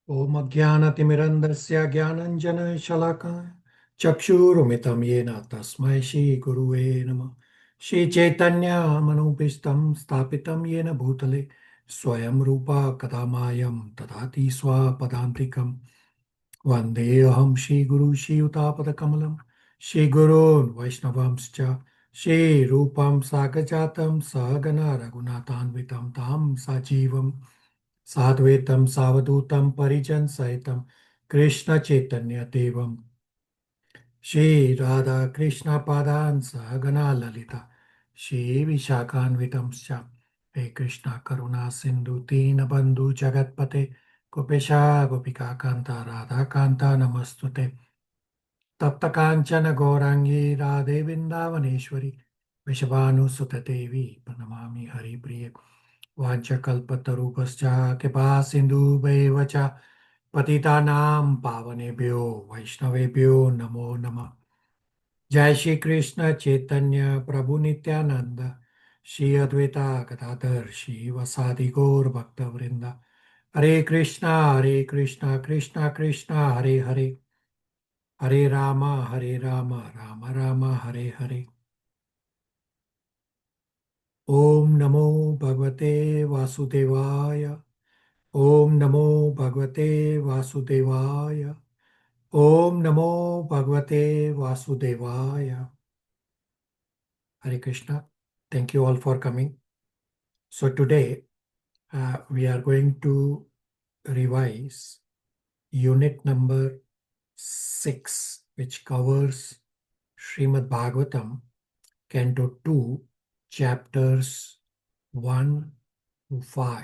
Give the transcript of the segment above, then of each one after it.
Om Ajnanatimirandasya Jnananjana Shalakaya Chakshurumitam Yena Tasmai Shri Guruve Namah. Shri Chaitanya Manopistam Stapitam Yena Bhutale Swayam Rupa Kadamayam Tadati Swapadantikam Vandeham Shri Guru Shri Utapadakamalam Shri Gurun Vaishnavamscha Shri Rupam Sagajatam Sagana Raghunathanvitam Tam Sajivam Sadvaitam Savadutam Parijan Saitam Krishna Chaitanya Devam Shri Radha Krishna Padan Sahagana Lalita Shri Vishakhanvitam Sya He Krishna Karuna Sindhu Dina Bandhu Jagatpate Gopesha Gopika Kanta Radha Kanta Namastute Tapta Kanchana Gaurangi Radhe Vrindavaneshwari Vishabhanu Devi Pranamami Hari Priya Vanchakalpatarupascha Kripa Sindhu Vacha Patitanam Pavanebhyo Vaishnavebhyo Namo Namah. Jai Shri Krishna Chaitanya Prabhu Nityananda Shri Advaita Gadadhar Shri Vasadi Gaur Bhakta Vrinda Hare Krishna Krishna Krishna Hare Hare Hare Rama Rama Rama Hare Hare. Om Namo Bhagavate Vasudevaya. Om Namo Bhagavate Vasudevaya. Om Namo Bhagavate Vasudevaya. Hare Krishna. Thank you all for coming. So today we are going to revise unit number 6, which covers Srimad Bhagavatam, Canto 2, chapters 1 to 5.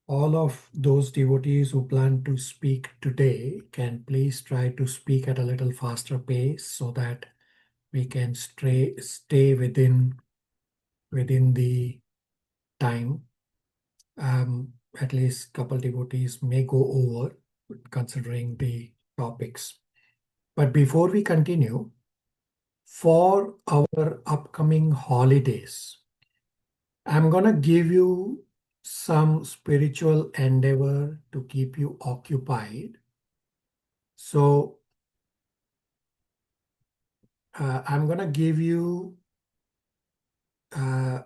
All of those devotees who plan to speak today can please try to speak at a little faster pace so that we can stay within the time. At least couple devotees may go over considering the topics. But before we continue, for our upcoming holidays, I'm going to give you some spiritual endeavor to keep you occupied. So I'm going to give you a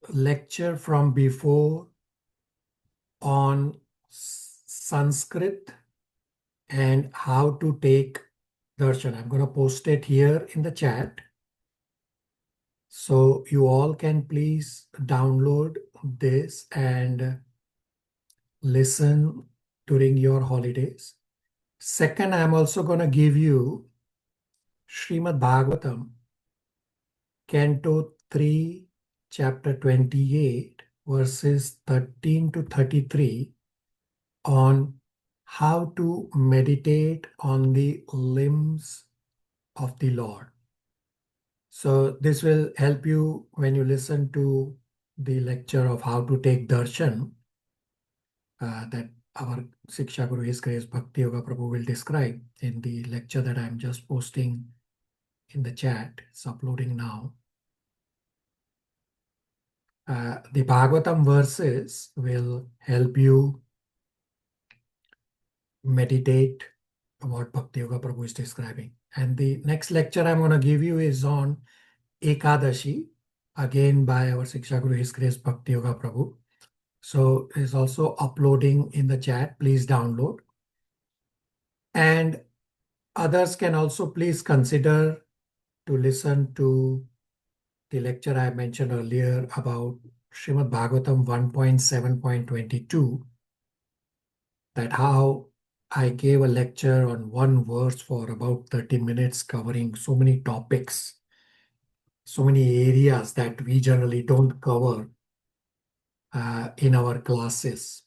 lecture from before on Sanskrit and how to take darshan. I'm going to post it here in the chat. So you all can please download this and listen during your holidays. Second, I'm also going to give you Srimad Bhagavatam, Canto 3, Chapter 28, verses 13 to 33 on how to meditate on the limbs of the Lord. So this will help you when you listen to the lecture of how to take darshan that our Siksha Guru His Grace Bhakti Yoga Prabhu will describe in the lecture that I'm just posting in the chat. It's uploading now. The Bhagavatam verses will help you meditate what Bhakti Yoga Prabhu is describing. And the next lecture I'm going to give you is on Ekadashi, again by our Siksha Guru His Grace Bhakti Yoga Prabhu. So it's also uploading in the chat. Please download. And others can also please consider to listen to the lecture I mentioned earlier about Srimad Bhagavatam 1.7.22, that how I gave a lecture on one verse for about 30 minutes covering so many topics, so many areas that we generally don't cover in our classes.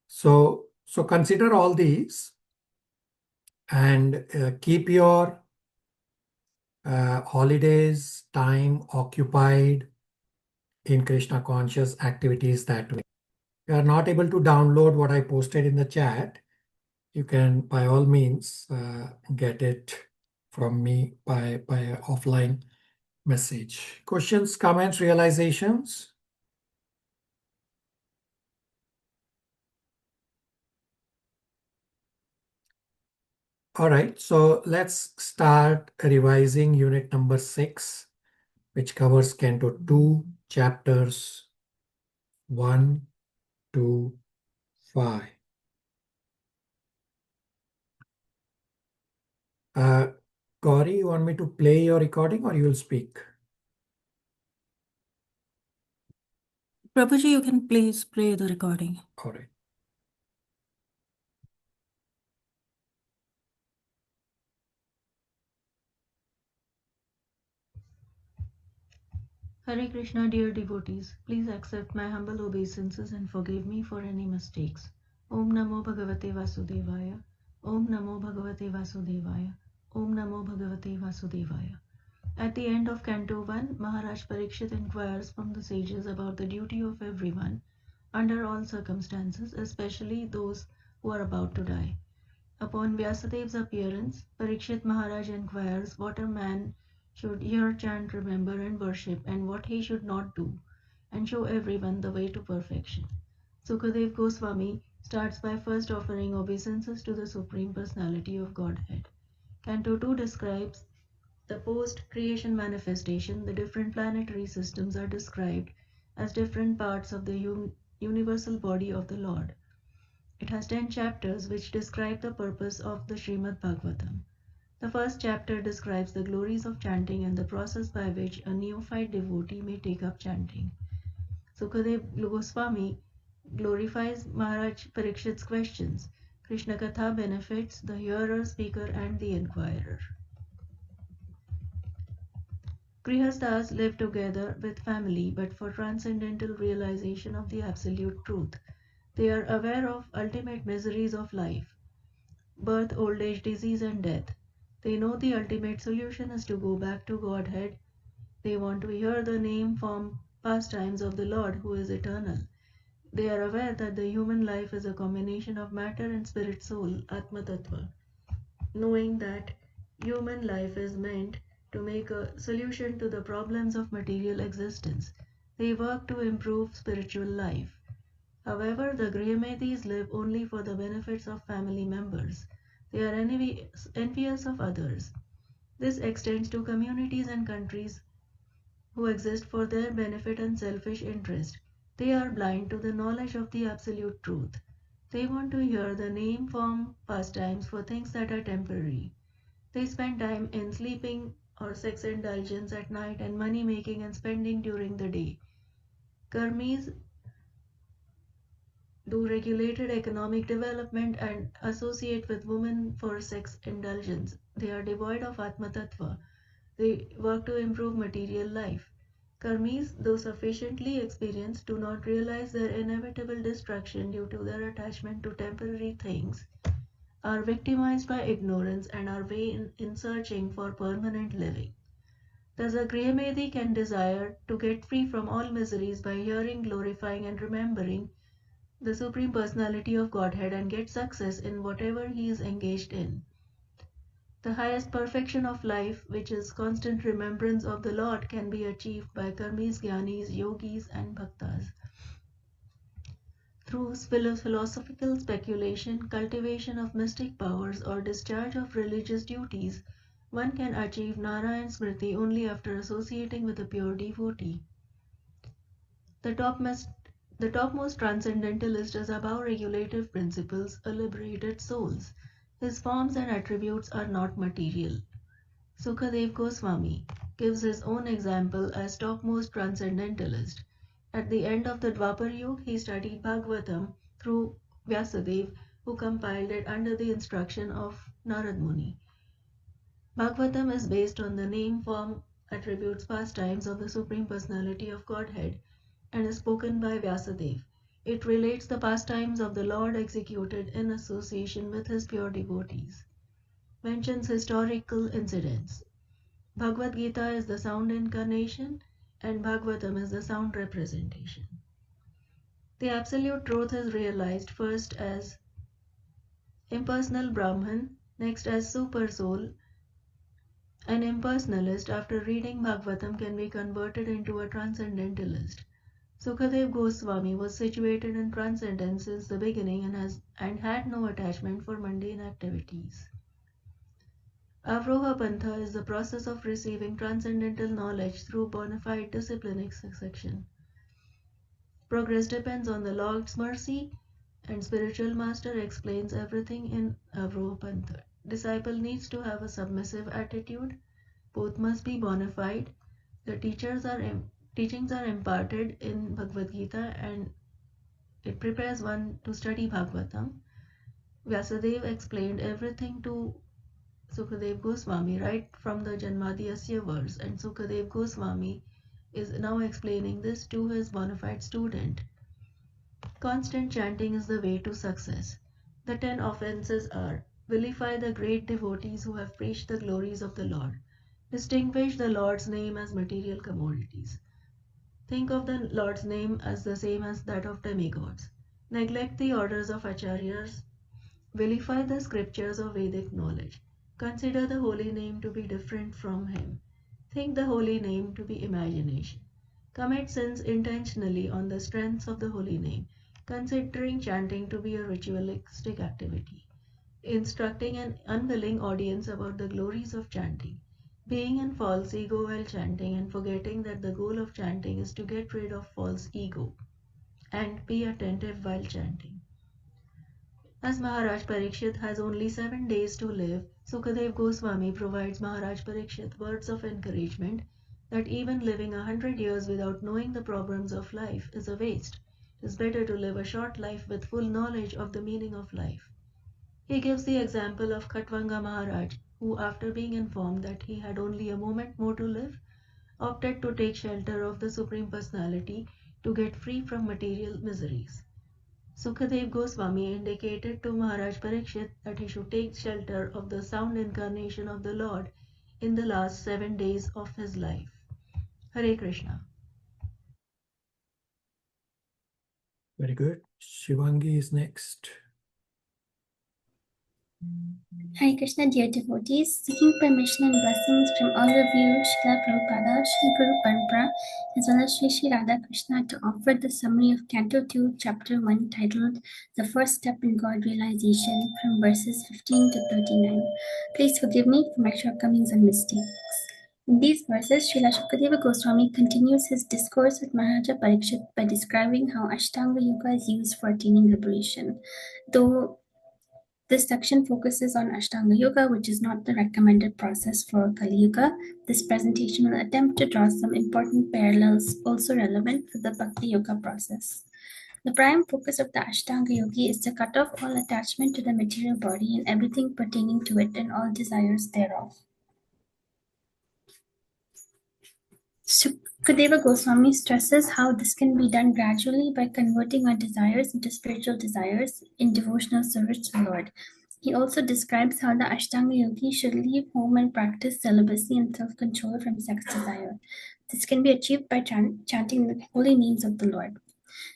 So consider all these and keep your holidays time occupied in Krishna conscious activities that way. If you are not able to download what I posted in the chat, you can by all means get it from me by offline message. Questions, comments, realizations? . . . . . . . . . . . . . . . . . . . . . . . . . . . . . . . . . . . . . . . . . . . . . . . . . . . . . . . . . All right, so let's start revising unit number 6, which covers Canto 2, chapters 1 to 5. Gauri, you want me to play your recording or you'll speak? Prabhuji, you can please play the recording. All right. Hare Krishna, dear devotees, please accept my humble obeisances and forgive me for any mistakes. Om Namo Bhagavate Vasudevaya. Om Namo Bhagavate Vasudevaya. Om Namo Bhagavate Vasudevaya. At the end of Canto 1, Maharaj Parikshit inquires from the sages about the duty of everyone, under all circumstances, especially those who are about to die. Upon Vyasadev's appearance, Parikshit Maharaj inquires what a man should hear, chant, remember and worship, and what he should not do, and show everyone the way to perfection. Sukadev Goswami starts by first offering obeisances to the Supreme Personality of Godhead. Canto 2 describes the post-creation manifestation. The different planetary systems are described as different parts of the universal body of the Lord. It has 10 chapters which describe the purpose of the Srimad Bhagavatam. The first chapter describes the glories of chanting and the process by which a neophyte devotee may take up chanting. Sukadev Goswami glorifies Maharaj Parikshit's questions. Krishna Katha benefits the hearer, speaker and the inquirer. Grihasthas live together with family but for transcendental realization of the absolute truth. They are aware of ultimate miseries of life, birth, old age, disease and death. They know the ultimate solution is to go back to Godhead. They want to hear the name, form, pastimes of the Lord who is eternal. They are aware that the human life is a combination of matter and spirit soul, Atma Tattva. Knowing that human life is meant to make a solution to the problems of material existence, they work to improve spiritual life. However, the Grihamedis live only for the benefits of family members. They are envious of others. This extends to communities and countries who exist for their benefit and selfish interest. They are blind to the knowledge of the absolute truth. They want to hear the name, form, pastimes for things that are temporary. They spend time in sleeping or sex indulgence at night and money making and spending during the day. Karmis do regulated economic development and associate with women for sex indulgence. They are devoid of Atma Tattva. They work to improve material life. Karmis, though sufficiently experienced, do not realize their inevitable destruction due to their attachment to temporary things, are victimized by ignorance, and are vain in searching for permanent living. Thus, a Grihamedi can desire to get free from all miseries by hearing, glorifying, and remembering the Supreme Personality of Godhead and get success in whatever he is engaged in. The highest perfection of life, which is constant remembrance of the Lord, can be achieved by karmis, jnanis, yogis and bhaktas. Through philosophical speculation, cultivation of mystic powers or discharge of religious duties, one can achieve Narayan Smriti only after associating with a pure devotee. The topmost transcendentalist is above regulative principles, a liberated souls. His forms and attributes are not material. Sukadev Goswami gives his own example as topmost transcendentalist. At the end of the Dwapar Yuga, he studied Bhagavatam through Vyasadeva, who compiled it under the instruction of Narad Muni. Bhagavatam is based on the name, form, attributes, pastimes of the Supreme Personality of Godhead and is spoken by Vyasadeva. It relates the pastimes of the Lord executed in association with his pure devotees. Mentions historical incidents. Bhagavad Gita is the sound incarnation and Bhagavatam is the sound representation. The absolute truth is realized first as impersonal Brahman, next as super soul. An impersonalist, after reading Bhagavatam, can be converted into a transcendentalist. Sukadev Goswami was situated in transcendence since the beginning and had no attachment for mundane activities. Avroha Pantha is the process of receiving transcendental knowledge through bona fide disciplinic succession. Progress depends on the Lord's mercy, and spiritual master explains everything in Avroha Pantha. Disciple needs to have a submissive attitude. Both must be bona fide. The teachings are imparted in Bhagavad Gita, and it prepares one to study Bhagavatam. Vyasadeva explained everything to Sukadev Goswami right from the Janmadhyasya verse, and Sukadev Goswami is now explaining this to his bona fide student. Constant chanting is the way to success. The 10 offenses are: vilify the great devotees who have preached the glories of the Lord. Distinguish the Lord's name as material commodities. Think of the Lord's name as the same as that of demigods. Neglect the orders of acharyas. Vilify the scriptures of Vedic knowledge. Consider the holy name to be different from him. Think the holy name to be imagination. Commit sins intentionally on the strengths of the holy name, considering chanting to be a ritualistic activity. Instructing an unwilling audience about the glories of chanting. Being in false ego while chanting and forgetting that the goal of chanting is to get rid of false ego. And be attentive while chanting. As Maharaj Parikshit has only 7 days to live, Sukadev Goswami provides Maharaj Parikshit words of encouragement that even living 100 years without knowing the problems of life is a waste. It is better to live a short life with full knowledge of the meaning of life. He gives the example of Khatvanga Maharaj, who, after being informed that he had only a moment more to live, opted to take shelter of the Supreme Personality to get free from material miseries. Sukadev Goswami indicated to Maharaj Parikshit that he should take shelter of the sound incarnation of the Lord in the last 7 days of his life. Hare Krishna. Very good. Shivangi is next. Hare Krishna, dear devotees, seeking permission and blessings from all of you, Srila Prabhupada, Sri Guru Parampara, as well as Sri Radha Krishna, to offer the summary of Canto 2, Chapter 1, titled The First Step in God Realization, from verses 15 to 39. Please forgive me for my shortcomings and mistakes. In these verses, Srila Shukadeva Goswami continues his discourse with Maharaja Parikshit by describing how Ashtanga Yoga is used for attaining liberation. Though this section focuses on Ashtanga Yoga, which is not the recommended process for Kali Yuga. This presentation will attempt to draw some important parallels also relevant for the Bhakti Yoga process. The prime focus of the Ashtanga Yogi is to cut off all attachment to the material body and everything pertaining to it and all desires thereof. Sukadeva Goswami stresses how this can be done gradually by converting our desires into spiritual desires in devotional service to the Lord. He also describes how the Ashtanga Yogi should leave home and practice celibacy and self-control from sex desire. This can be achieved by chanting the holy names of the Lord.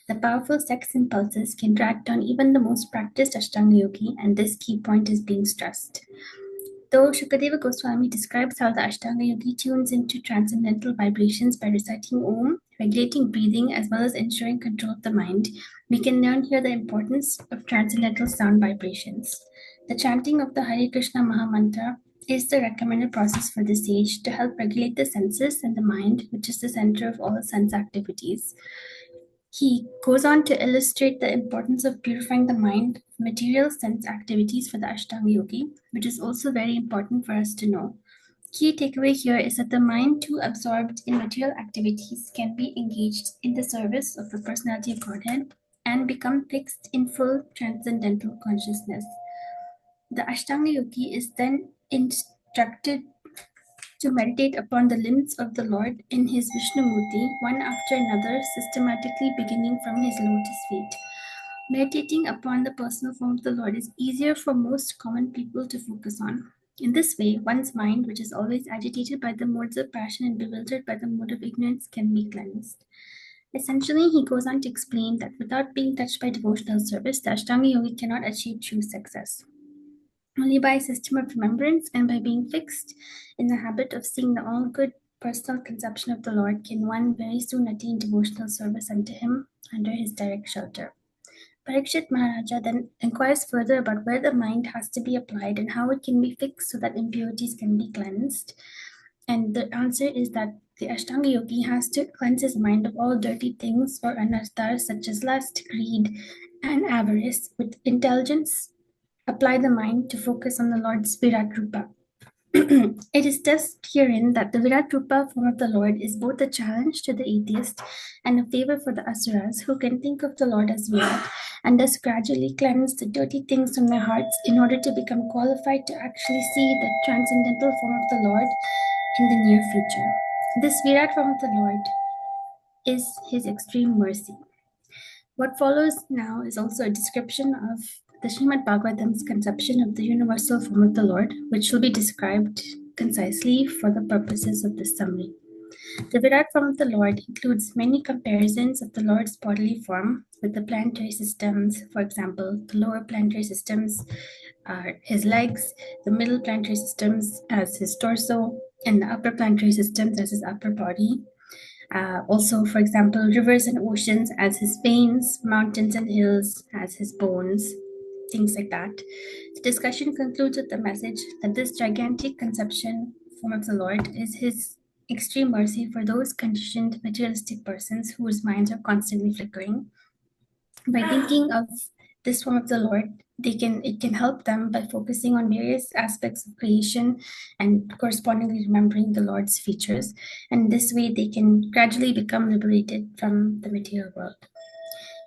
The powerful sex impulses can drag down even the most practiced Ashtanga Yogi, and this key point is being stressed. Though Shukadeva Goswami describes how the Ashtanga Yogi tunes into transcendental vibrations by reciting Om, regulating breathing, as well as ensuring control of the mind, we can learn here the importance of transcendental sound vibrations. The chanting of the Hare Krishna Maha Mantra is the recommended process for this age to help regulate the senses and the mind, which is the center of all sense activities. He goes on to illustrate the importance of purifying the mind of material sense activities for the Ashtanga Yogi, which is also very important for us to know. Key takeaway here is that the mind too absorbed in material activities can be engaged in the service of the personality of Godhead and become fixed in full transcendental consciousness. The Ashtanga Yogi is then instructed to meditate upon the limbs of the Lord in his Vishnumurti, one after another, systematically beginning from his lotus feet. Meditating upon the personal form of the Lord is easier for most common people to focus on. In this way, one's mind, which is always agitated by the modes of passion and bewildered by the mode of ignorance, can be cleansed. Essentially, he goes on to explain that without being touched by devotional service, the Ashtanga Yogi cannot achieve true success. Only by a system of remembrance and by being fixed in the habit of seeing the all-good personal conception of the Lord can one very soon attain devotional service unto him under his direct shelter. Parikshit Maharaja then inquires further about where the mind has to be applied and how it can be fixed so that impurities can be cleansed. And the answer is that the Ashtanga yogi has to cleanse his mind of all dirty things or anarthas such as lust, greed, and avarice with intelligence. Apply the mind to focus on the Lord's Virat Rupa. It is thus herein that the Virat Rupa form of the Lord is both a challenge to the atheist and a favor for the asuras who can think of the Lord as Virat and thus gradually cleanse the dirty things from their hearts in order to become qualified to actually see the transcendental form of the Lord in the near future. This Virat form of the Lord is his extreme mercy. What follows now is also a description of the Srimad Bhagavatam's conception of the universal form of the Lord, which will be described concisely for the purposes of this summary. The Virat form of the Lord includes many comparisons of the Lord's bodily form with the planetary systems. For example, the lower planetary systems are his legs, the middle planetary systems as his torso, and the upper planetary systems as his upper body. Also, for example, rivers and oceans as his veins, mountains and hills as his bones, things like that. The discussion concludes with the message that this gigantic conception form of the Lord is his extreme mercy for those conditioned materialistic persons whose minds are constantly flickering. By thinking of this form of the Lord, it can help them by focusing on various aspects of creation and correspondingly remembering the Lord's features. And this way they can gradually become liberated from the material world.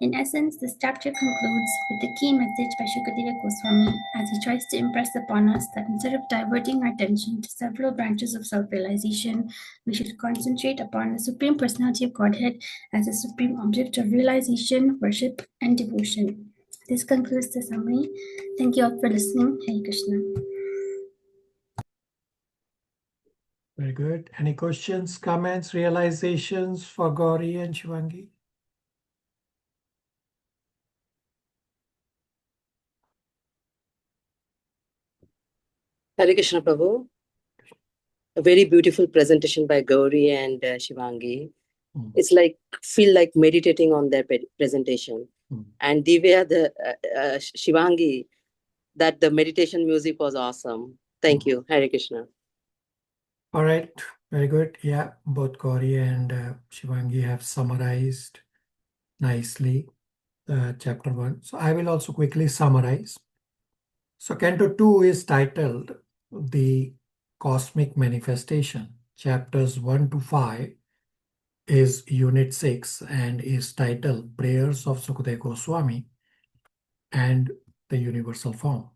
In essence, this chapter concludes with the key message by Shukadeva Goswami as he tries to impress upon us that instead of diverting our attention to several branches of self-realization, we should concentrate upon the Supreme Personality of Godhead as the supreme object of realization, worship, and devotion. This concludes the summary. Thank you all for listening. Hare Krishna. Very good. Any questions, comments, realizations for Gauri and Shivangi? Hare Krishna Prabhu. A very beautiful presentation by Gauri and Shivangi. It's like, feel like meditating on their presentation. And Divya, Shivangi, that the meditation music was awesome. Thank you. Hare Krishna. All right. Very good. Yeah, both Gauri and Shivangi have summarized nicely chapter 1. So I will also quickly summarize. So Canto 2 is titled The Cosmic Manifestation. Chapters 1 to 5 is Unit 6 and is titled Prayers of Sukadeva Goswami and the Universal Form.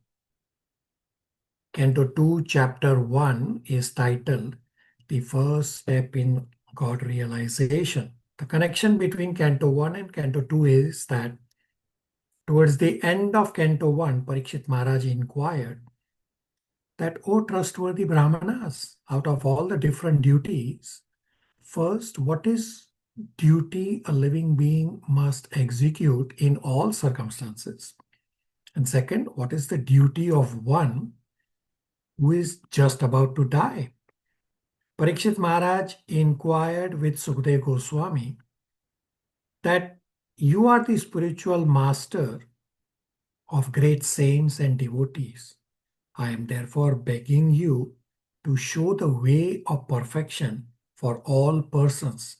Canto 2, Chapter 1 is titled The First Step in God Realization. The connection between Canto 1 and Canto 2 is that towards the end of Canto 1, Parikshit Maharaj inquired that, O trustworthy Brahmanas, out of all the different duties, first, what is duty a living being must execute in all circumstances? And second, what is the duty of one who is just about to die? Parikshit Maharaj inquired with Sukadeva Goswami that you are the spiritual master of great saints and devotees. I am therefore begging you to show the way of perfection for all persons,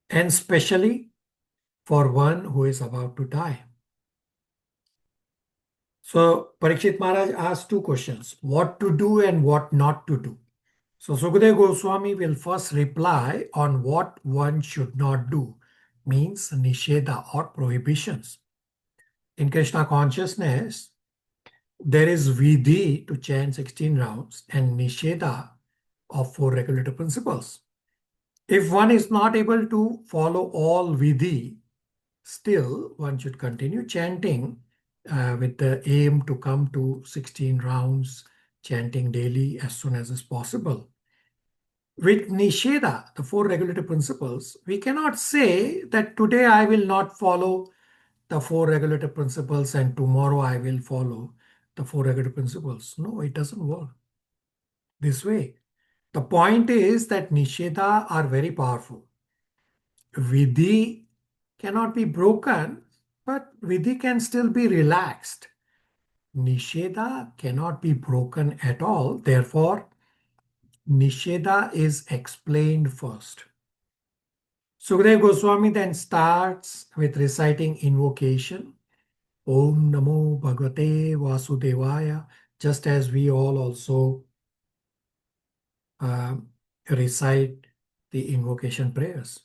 and especially for one who is about to die. So Parikshit Maharaj asked two questions, what to do and what not to do. So Sukadeva Goswami will first reply on what one should not do, means nisheda or prohibitions. In Krishna consciousness, there is vidhi to chant 16 rounds and nisheda of 4 regulative principles. If one is not able to follow all vidhi, still one should continue chanting with the aim to come to 16 rounds, chanting daily as soon as is possible. With Nisheda, the 4 regulative principles, we cannot say that today I will not follow the 4 regulative principles and tomorrow I will follow the 4 regulative principles. No, it doesn't work this way. The point is that Nisheda are very powerful. Vidhi cannot be broken But Vidhi can still be relaxed. Nisheda cannot be broken at all. Therefore, Nisheda is explained first. Sukadeva Goswami then starts with reciting invocation. Om Namo Bhagavate Vasudevaya, just as we all also recite the invocation prayers.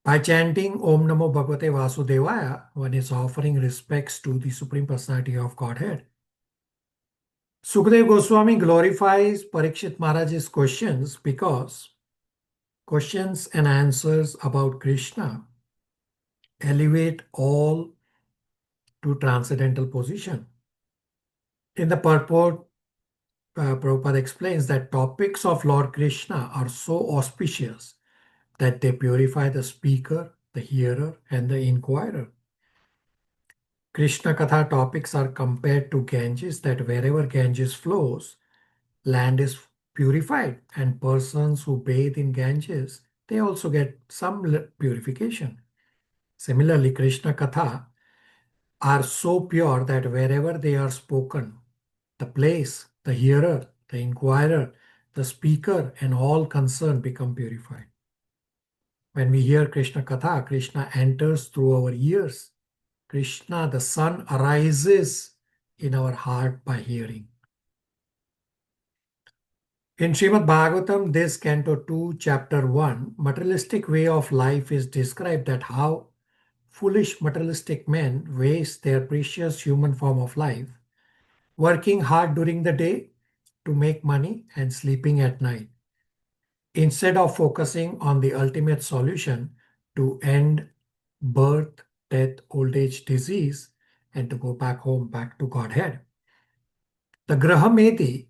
By chanting Om Namo Bhagavate Vasudevaya, one is offering respects to the Supreme Personality of Godhead. Sukadeva Goswami glorifies Parikshit Maharaj's questions because questions and answers about Krishna elevate all to transcendental position. In the purport, Prabhupada explains that topics of Lord Krishna are so auspicious that they purify the speaker, the hearer, and the inquirer. Krishna Katha topics are compared to Ganges, that wherever Ganges flows, land is purified, and persons who bathe in Ganges, they also get some purification. Similarly, Krishna Katha are so pure that wherever they are spoken, the place, the hearer, the inquirer, the speaker, and all concerned become purified. When we hear Krishna Katha, Krishna enters through our ears. Krishna, the sun, arises in our heart by hearing. In Srimad Bhagavatam, this Canto 2, Chapter 1, materialistic way of life is described, that how foolish materialistic men waste their precious human form of life, working hard during the day to make money and sleeping at night, instead of focusing on the ultimate solution to end birth, death, old age, disease, and to go back home, back to Godhead. The Grahamedi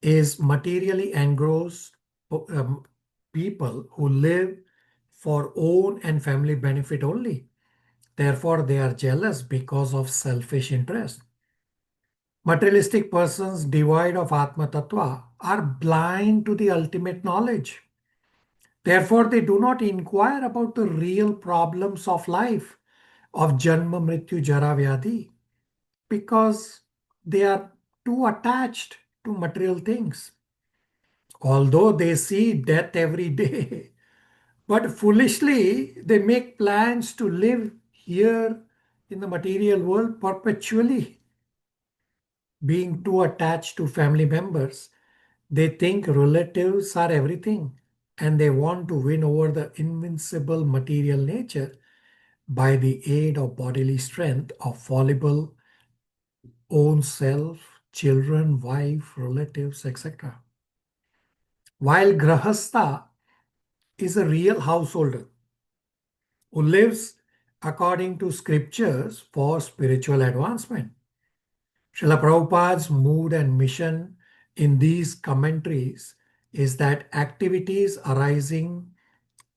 is materially engrossed people who live for own and family benefit only. Therefore, they are jealous because of selfish interest. Materialistic persons devoid of Atma Tattva are blind to the ultimate knowledge. Therefore, they do not inquire about the real problems of life, of Janma, Mrityu, Jara, Vyadhi, because they are too attached to material things. Although they see death every day, but foolishly they make plans to live here in the material world perpetually. Being too attached to family members, they think relatives are everything, and they want to win over the invincible material nature by the aid of bodily strength of fallible own self, children, wife, relatives, etc. While Grahastha is a real householder who lives according to scriptures for spiritual advancement. Srila Prabhupada's mood and mission in these commentaries is that activities arising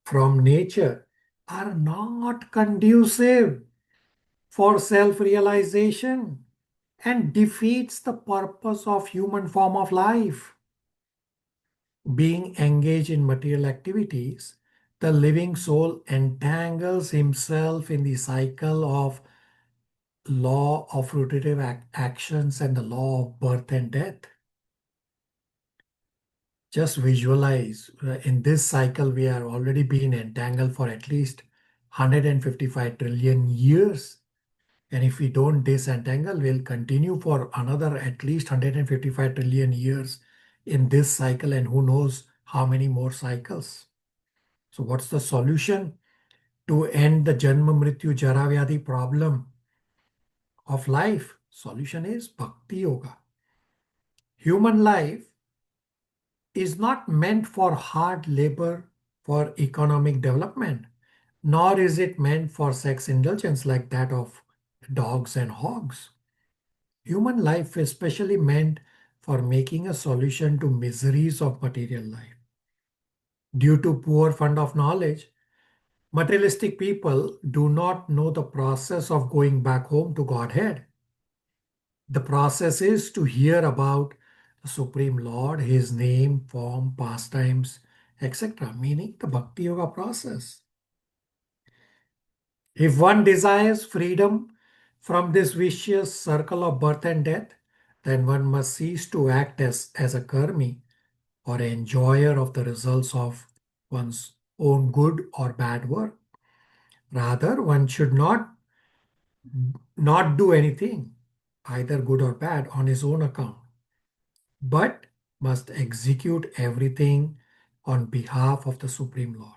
from nature are not conducive for self-realization and defeats the purpose of human form of life. Being engaged in material activities, the living soul entangles himself in the cycle of law of rotative actions and the law of birth and death. Just visualize, in this cycle we are already being entangled for at least 155 trillion years. And if we don't disentangle, we'll continue for another at least 155 trillion years in this cycle, and who knows how many more cycles. So what's the solution to end the Janma Mrityu Jara Vyadhi problem of life? Solution is Bhakti Yoga. Human life is not meant for hard labor for economic development, nor is it meant for sex indulgence like that of dogs and hogs. Human life is specially meant for making a solution to miseries of material life. Due to poor fund of knowledge, materialistic people do not know the process of going back home to Godhead. The process is to hear about the Supreme Lord, His name, form, pastimes, etc., meaning the Bhakti Yoga process. If one desires freedom from this vicious circle of birth and death, then one must cease to act as a karmi or an enjoyer of the results of one's own good or bad work. Rather, one should not do anything, either good or bad, on his own account, but must execute everything on behalf of the Supreme Lord,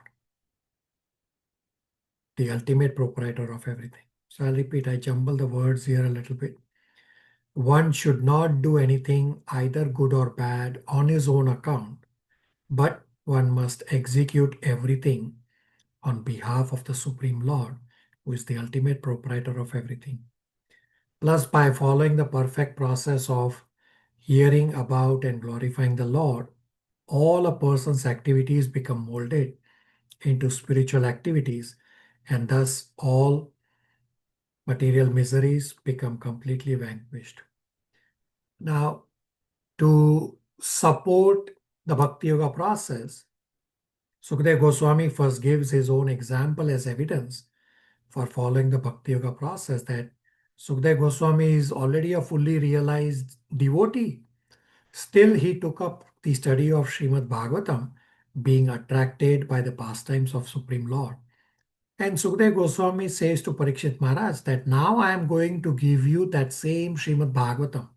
the ultimate proprietor of everything. So I'll repeat, I jumble the words here a little bit. One should not do anything, either good or bad, on his own account, but one must execute everything on behalf of the Supreme Lord, who is the ultimate proprietor of everything. Plus, by following the perfect process of hearing about and glorifying the Lord, all a person's activities become molded into spiritual activities, and thus all material miseries become completely vanquished. Now, to support the Bhakti Yoga process, Sukadeva Goswami first gives his own example as evidence for following the Bhakti Yoga process, that Sukadeva Goswami is already a fully realized devotee. Still, he took up the study of Srimad Bhagavatam, being attracted by the pastimes of Supreme Lord. And Sukadeva Goswami says to Parikshit Maharaj that now I am going to give you that same Srimad Bhagavatam.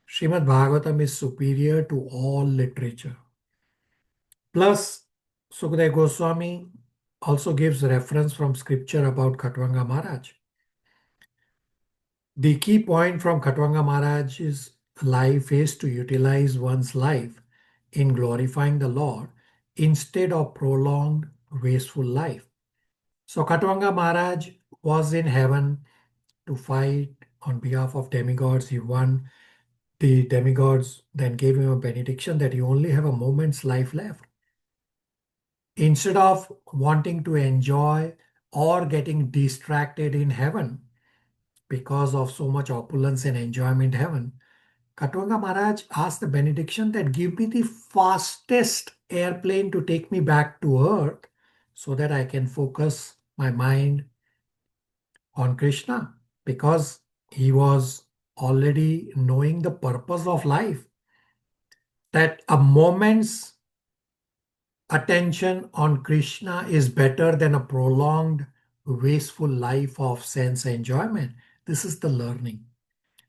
Srimad Bhagavatam is superior to all literature. Plus, Sukadeva Goswami also gives reference from scripture about Khatwanga Maharaj. The key point from Khatwanga Maharaj's life is to utilize one's life in glorifying the Lord instead of prolonged, wasteful life. So Khatwanga Maharaj was in heaven to fight on behalf of demigods. He won. The demigods then gave him a benediction that you only have a moment's life left. Instead of wanting to enjoy or getting distracted in heaven because of so much opulence and enjoyment in heaven, Khatwanga Maharaj asked the benediction that give me the fastest airplane to take me back to earth so that I can focus my mind on Krishna, because he was already knowing the purpose of life, that a moment's attention on Krishna is better than a prolonged, wasteful life of sense enjoyment. This is the learning.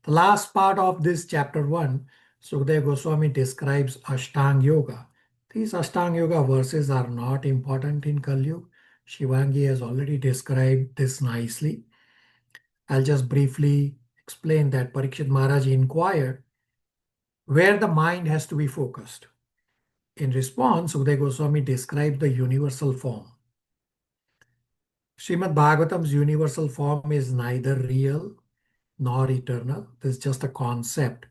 The last part of this chapter 1, Sukadeva Goswami describes Ashtanga Yoga. These Ashtanga Yoga verses are not important in Kali Yuga. Shivangi has already described this nicely. I'll just briefly explain that Parikshit Maharaj inquired where the mind has to be focused. In response, Sukadeva Goswami described the universal form. Srimad Bhagavatam's universal form is neither real nor eternal. This is just a concept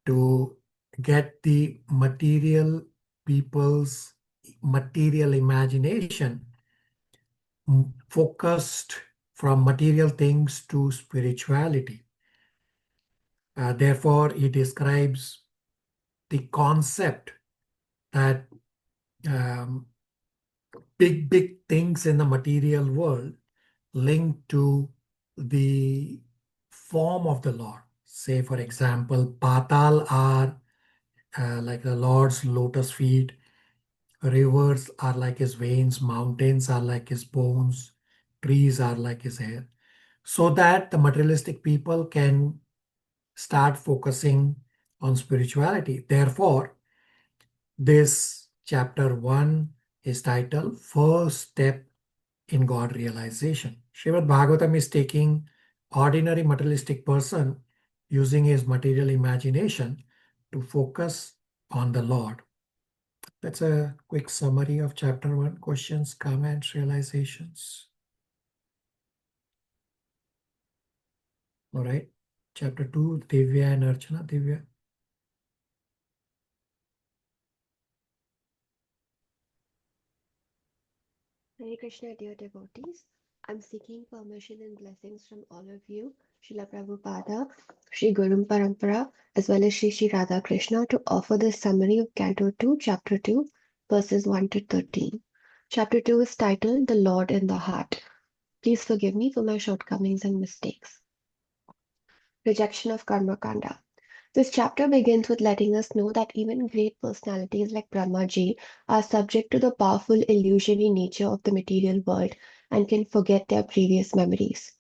to get the material people's material imagination focused from material things to spirituality. Therefore, he describes the concept that big things in the material world linked to the form of the Lord. Say, for example, Patal are like the Lord's lotus feet, rivers are like his veins, mountains are like his bones, trees are like his hair, so that the materialistic people can start focusing on spirituality. Therefore, this chapter 1 is titled First Step in God Realization. Srimad Bhagavatam is taking ordinary materialistic person using his material imagination to focus on the Lord. That's a quick summary of chapter 1. Questions, comments, realizations. All right. Chapter 2, Divya and Archana. Divya. Hare Krishna, dear devotees. I'm seeking permission and blessings from all of you, Srila Prabhupada, Sri Guru Parampara, as well as Sri Radha Krishna, to offer this summary of Canto 2, Chapter 2, verses 1 to 13. Chapter 2 is titled The Lord in the Heart. Please forgive me for my shortcomings and mistakes. Rejection of Karma Kanda. This chapter begins with letting us know that even great personalities like Brahmaji are subject to the powerful illusory nature of the material world and can forget their previous memories.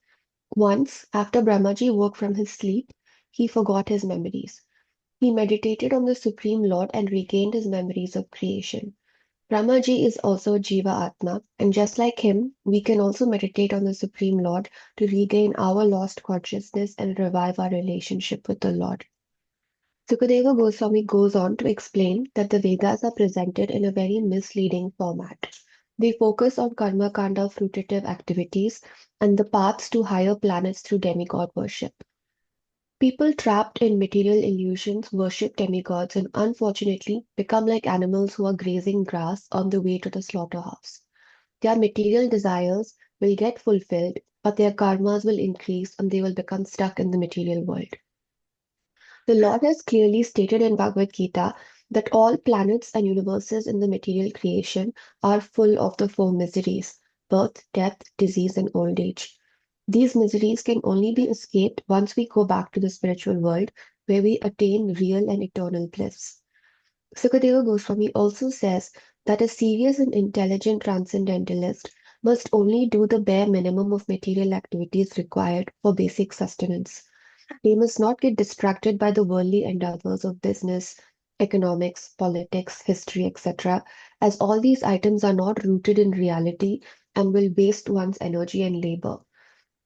Once, after Brahmaji woke from his sleep, he forgot his memories. He meditated on the Supreme Lord and regained his memories of creation. Brahmaji is also Jiva Atma, and just like him, we can also meditate on the Supreme Lord to regain our lost consciousness and revive our relationship with the Lord. Sukadeva Goswami goes on to explain that the Vedas are presented in a very misleading format. They focus on karma kanda fruitative activities and the paths to higher planets through demigod worship. People trapped in material illusions worship demigods and unfortunately become like animals who are grazing grass on the way to the slaughterhouse. Their material desires will get fulfilled, but their karmas will increase and they will become stuck in the material world. The Lord has clearly stated in Bhagavad Gita that all planets and universes in the material creation are full of the four miseries: birth, death, disease, and old age. These miseries can only be escaped once we go back to the spiritual world, where we attain real and eternal bliss. Sukadeva Goswami also says that a serious and intelligent transcendentalist must only do the bare minimum of material activities required for basic sustenance. They must not get distracted by the worldly endeavors of business, economics, politics, history, etc., as all these items are not rooted in reality and will waste one's energy and labor.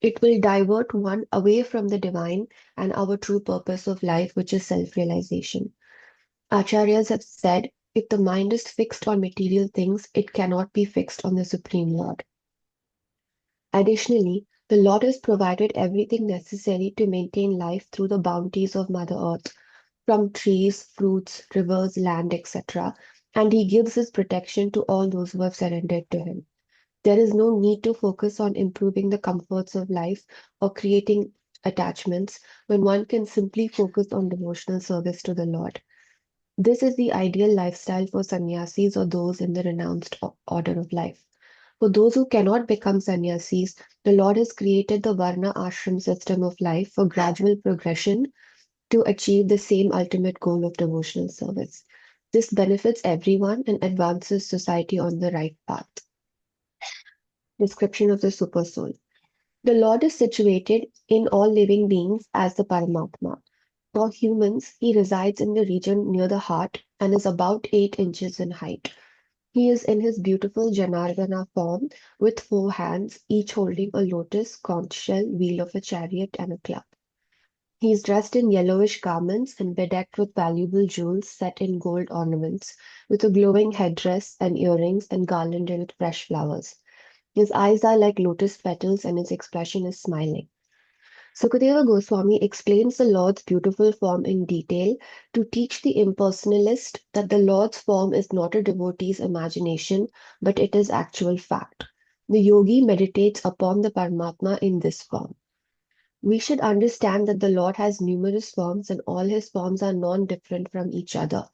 It will divert one away from the divine and our true purpose of life, which is self-realization. Acharyas have said, if the mind is fixed on material things, it cannot be fixed on the Supreme Lord. Additionally, the Lord has provided everything necessary to maintain life through the bounties of Mother Earth, from trees, fruits, rivers, land, etc., and He gives His protection to all those who have surrendered to Him. There is no need to focus on improving the comforts of life or creating attachments when one can simply focus on devotional service to the Lord. This is the ideal lifestyle for sannyasis or those in the renounced order of life. For those who cannot become sannyasis, the Lord has created the Varna Ashram system of life for gradual progression to achieve the same ultimate goal of devotional service. This benefits everyone and advances society on the right path. Description of the Supersoul. The Lord is situated in all living beings as the Paramatma. For humans, He resides in the region near the heart and is about 8 inches in height. He is in his beautiful Janardana form with 4 hands, each holding a lotus, conch shell, wheel of a chariot, and a club. He is dressed in yellowish garments and bedecked with valuable jewels set in gold ornaments, with a glowing headdress and earrings and garlanded with fresh flowers. His eyes are like lotus petals and his expression is smiling. Sukadeva Goswami explains the Lord's beautiful form in detail to teach the impersonalist that the Lord's form is not a devotee's imagination, but it is actual fact. The yogi meditates upon the Paramatma in this form. We should understand that the Lord has numerous forms and all his forms are non-different from each other.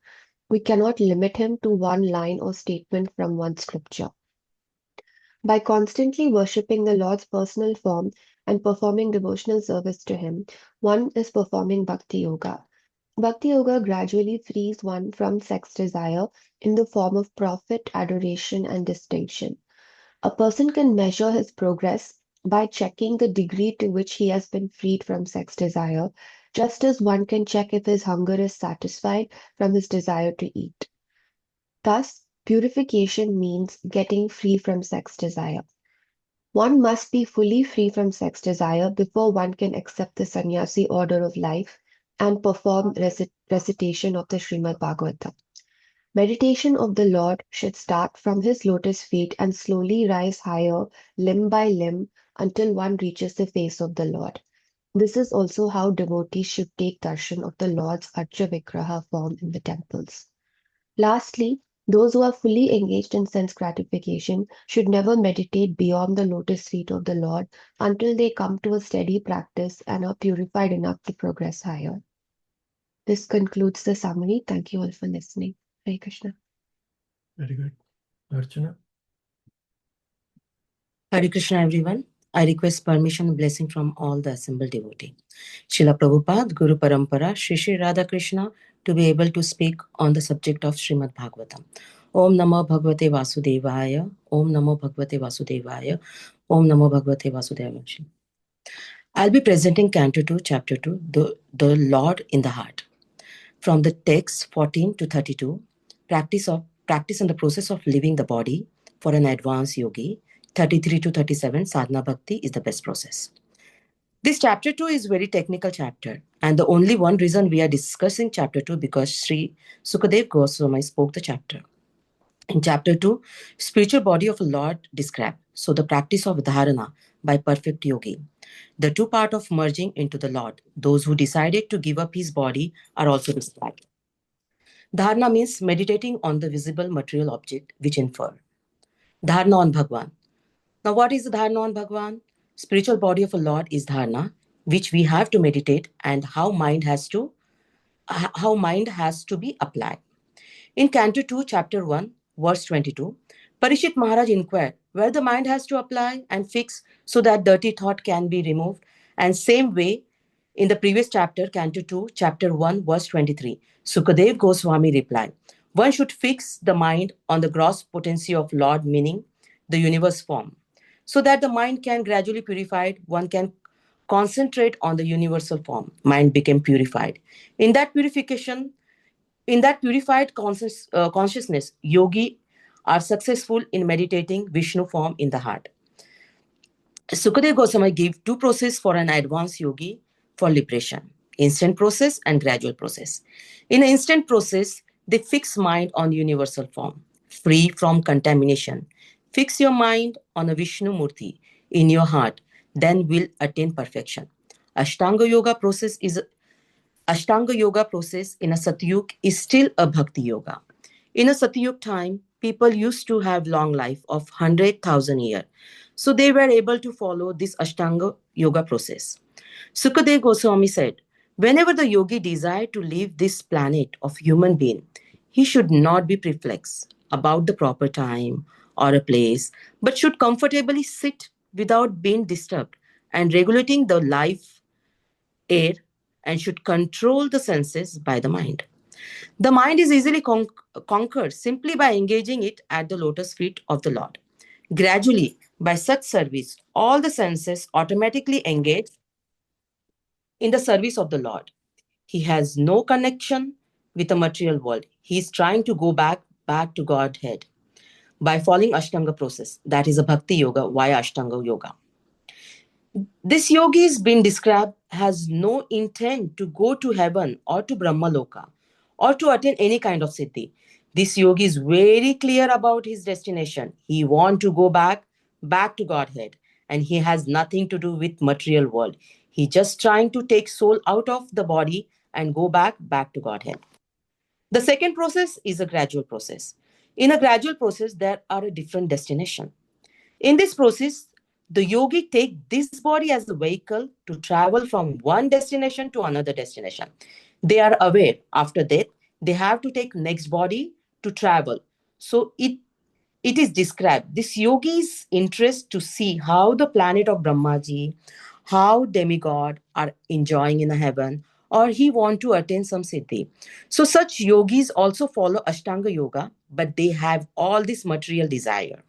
We cannot limit him to one line or statement from one scripture. By constantly worshipping the Lord's personal form and performing devotional service to Him, one is performing Bhakti Yoga. Bhakti Yoga gradually frees one from sex desire in the form of profit, adoration, and distinction. A person can measure his progress by checking the degree to which he has been freed from sex desire, just as one can check if his hunger is satisfied from his desire to eat. Thus, purification means getting free from sex desire. One must be fully free from sex desire before one can accept the sannyasi order of life and perform recitation of the Srimad Bhagavatam. Meditation of the Lord should start from his lotus feet and slowly rise higher, limb by limb, until one reaches the face of the Lord. This is also how devotees should take darshan of the Lord's Archa Vigraha form in the temples. Lastly, those who are fully engaged in sense gratification should never meditate beyond the lotus feet of the Lord until they come to a steady practice and are purified enough to progress higher. This concludes the summary. Thank you all for listening. Hare Krishna. Very good. Archana? Hare Krishna, everyone. I request permission and blessing from all the assembled devotee. Srila Prabhupada, Guru Parampara, Shri Shri Radha Krishna, to be able to speak on the subject of Srimad Bhagavatam. Om Namo Bhagavate Vasudevaya. Om Namo Bhagavate Vasudevaya. Om Namo Bhagavate Vasudevaya. I'll be presenting Canto 2, Chapter 2, the Lord in the Heart. From the text 14 to 32, practice and the process of living the body for an advanced yogi. 33 to 37, sadhana bhakti is the best process. This chapter 2 is very technical chapter, and the only one reason we are discussing chapter 2 because Sri Sukadev Goswami spoke the chapter. In chapter 2, spiritual body of a Lord described, so the practice of dharana by perfect yogi. The two part of merging into the Lord, those who decided to give up his body are also described. Dharana means meditating on the visible material object which infer. Dharana on Bhagwan. Now what is the dharana on Bhagwan? Spiritual body of a Lord is dharana, which we have to meditate and how mind has to be applied. In Canto 2, Chapter 1, verse 22, Parishit Maharaj inquired where the mind has to apply and fix so that dirty thought can be removed. And same way, in the previous chapter, Canto 2, Chapter 1, verse 23, Sukadev Goswami replied, one should fix the mind on the gross potency of Lord, meaning the universe form. So that the mind can gradually purified, one can concentrate on the universal form. Mind became purified. In that purified consciousness, yogi are successful in meditating Vishnu form in the heart. Sukadev Goswami gave two processes for an advanced yogi for liberation, instant process and gradual process. In an instant process, they fix mind on universal form, free from contamination. Fix your mind on a Vishnu Murti in your heart, then will attain perfection. Ashtanga Yoga process in a Satyug is still a Bhakti Yoga. In a Satyug time, people used to have long life of 100,000 years. So they were able to follow this Ashtanga Yoga process. Sukadev Goswami said, whenever the yogi desire to leave this planet of human being, he should not be perplexed about the proper time or a place, but should comfortably sit without being disturbed and regulating the life air and should control the senses by the mind. The mind is easily conquered simply by engaging it at the lotus feet of the Lord. Gradually, by such service, all the senses automatically engage in the service of the Lord. He has no connection with the material world. He is trying to go back to Godhead by following Ashtanga process. That is a Bhakti Yoga via Ashtanga Yoga. This yogi is being described has no intent to go to heaven or to Brahma Loka or to attain any kind of siddhi. This yogi is very clear about his destination. He wants to go back to Godhead, and he has nothing to do with material world. He just trying to take soul out of the body and go back to Godhead. The second process is a gradual process. In a gradual process, there are a different destination. In this process, the yogi take this body as a vehicle to travel from one destination to another destination. They are aware after death, they have to take next body to travel. So it is described, this yogi's interest to see how the planet of Brahmaji, how demigod are enjoying in the heaven, or he want to attain some siddhi. So such yogis also follow Ashtanga Yoga, but they have all this material desire.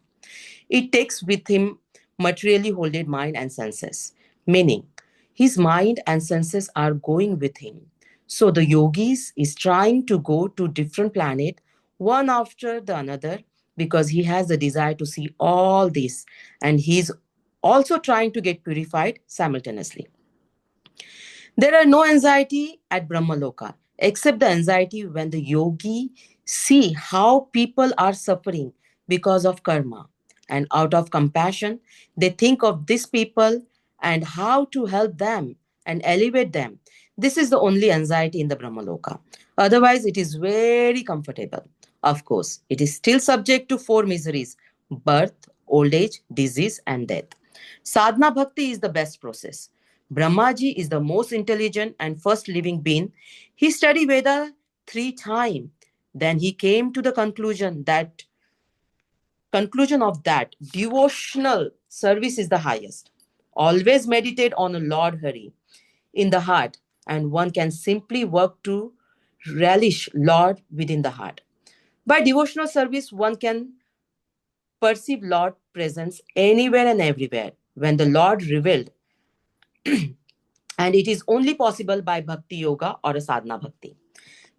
It takes with him materially holded mind and senses, meaning his mind and senses are going with him. So the yogis is trying to go to different planet, one after the another, because he has the desire to see all this, and he's also trying to get purified simultaneously. There are no anxiety at Brahmaloka, except the anxiety when the yogi see how people are suffering because of karma. And out of compassion, they think of these people and how to help them and elevate them. This is the only anxiety in the Brahmaloka. Otherwise, it is very comfortable. Of course, it is still subject to four miseries: birth, old age, disease, and death. Sadhana bhakti is the best process. Brahmaji is the most intelligent and first living being. He studied Veda 3 times. Then he came to the conclusion of that devotional service is the highest. Always meditate on a Lord Hari in the heart, and one can simply work to relish Lord within the heart. By devotional service, one can perceive Lord presence anywhere and everywhere when the Lord revealed, and it is only possible by bhakti yoga or a sadhana bhakti.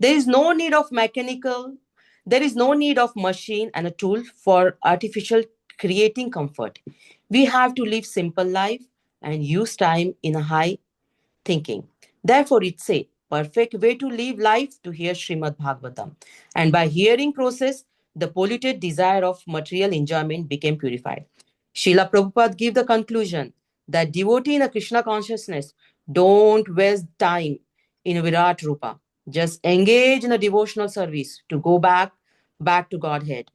There is no need of mechanical, there is no need of machine and a tool for artificial creating comfort. We have to live simple life and use time in a high thinking. Therefore, it's a perfect way to live life to hear Srimad Bhagavatam. And by hearing process, the polluted desire of material enjoyment became purified. Srila Prabhupada gave the conclusion that devotee in a Krishna consciousness don't waste time in a Virat Rupa. Just engage in a devotional service to go back to Godhead.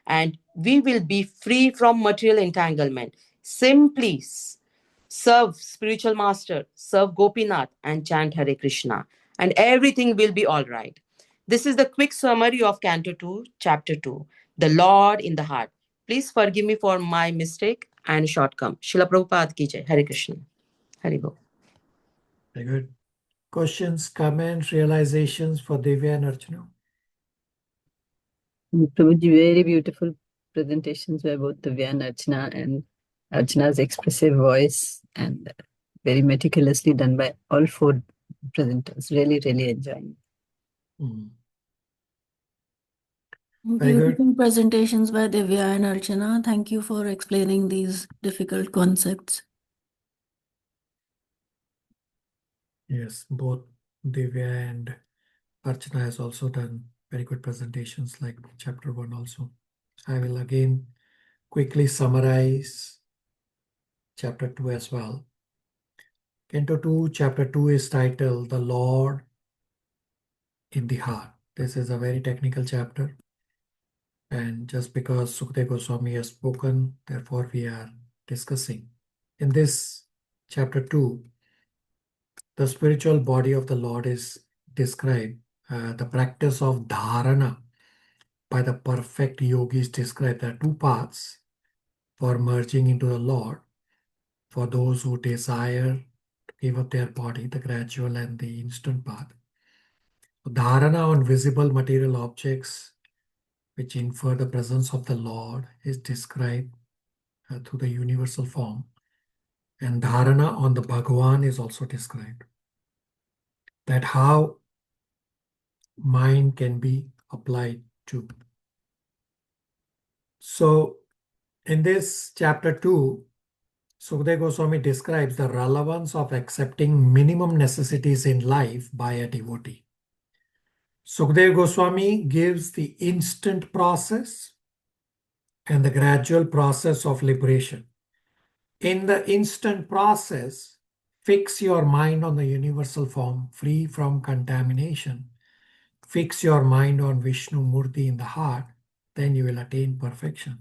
And we will be free from material entanglement. Simply serve spiritual master, serve Gopinath, and chant Hare Krishna, and everything will be all right. This is the quick summary of Canto 2, Chapter 2, The Lord in the Heart. Please forgive me for my mistake and shortcome. Srila Prabhupada ki jai. Hare Krishna. Hare Bol. Very good. Questions, comments, realizations for Divya and Archana? Prabhuji, very beautiful presentations by both Divya and Archana, and Archana's expressive voice, and very meticulously done by all four presenters. Really, really enjoying. Very good. Beautiful presentations by Divya and Archana. Thank you for explaining these difficult concepts. Yes, both Divya and Archana has also done very good presentations like chapter 1 also. I will again quickly summarize chapter 2 as well. Canto 2, chapter 2 is titled The Lord in the Heart. This is a very technical chapter. And just because Sukadeva Goswami has spoken, therefore we are discussing. In this chapter 2, the spiritual body of the Lord is described. The practice of dharana by the perfect yogi is described. There are two paths for merging into the Lord. For those who desire to give up their body, the gradual and the instant path. Dharana on visible material objects which infer the presence of the Lord is described through the universal form. And dharana on the Bhagavan is also described. That how mind can be applied to. So in this chapter 2, Sukadeva Goswami describes the relevance of accepting minimum necessities in life by a devotee. Sukadeva Goswami gives the instant process and the gradual process of liberation. In the instant process, fix your mind on the universal form, free from contamination. Fix your mind on Vishnu Murti in the heart, then you will attain perfection.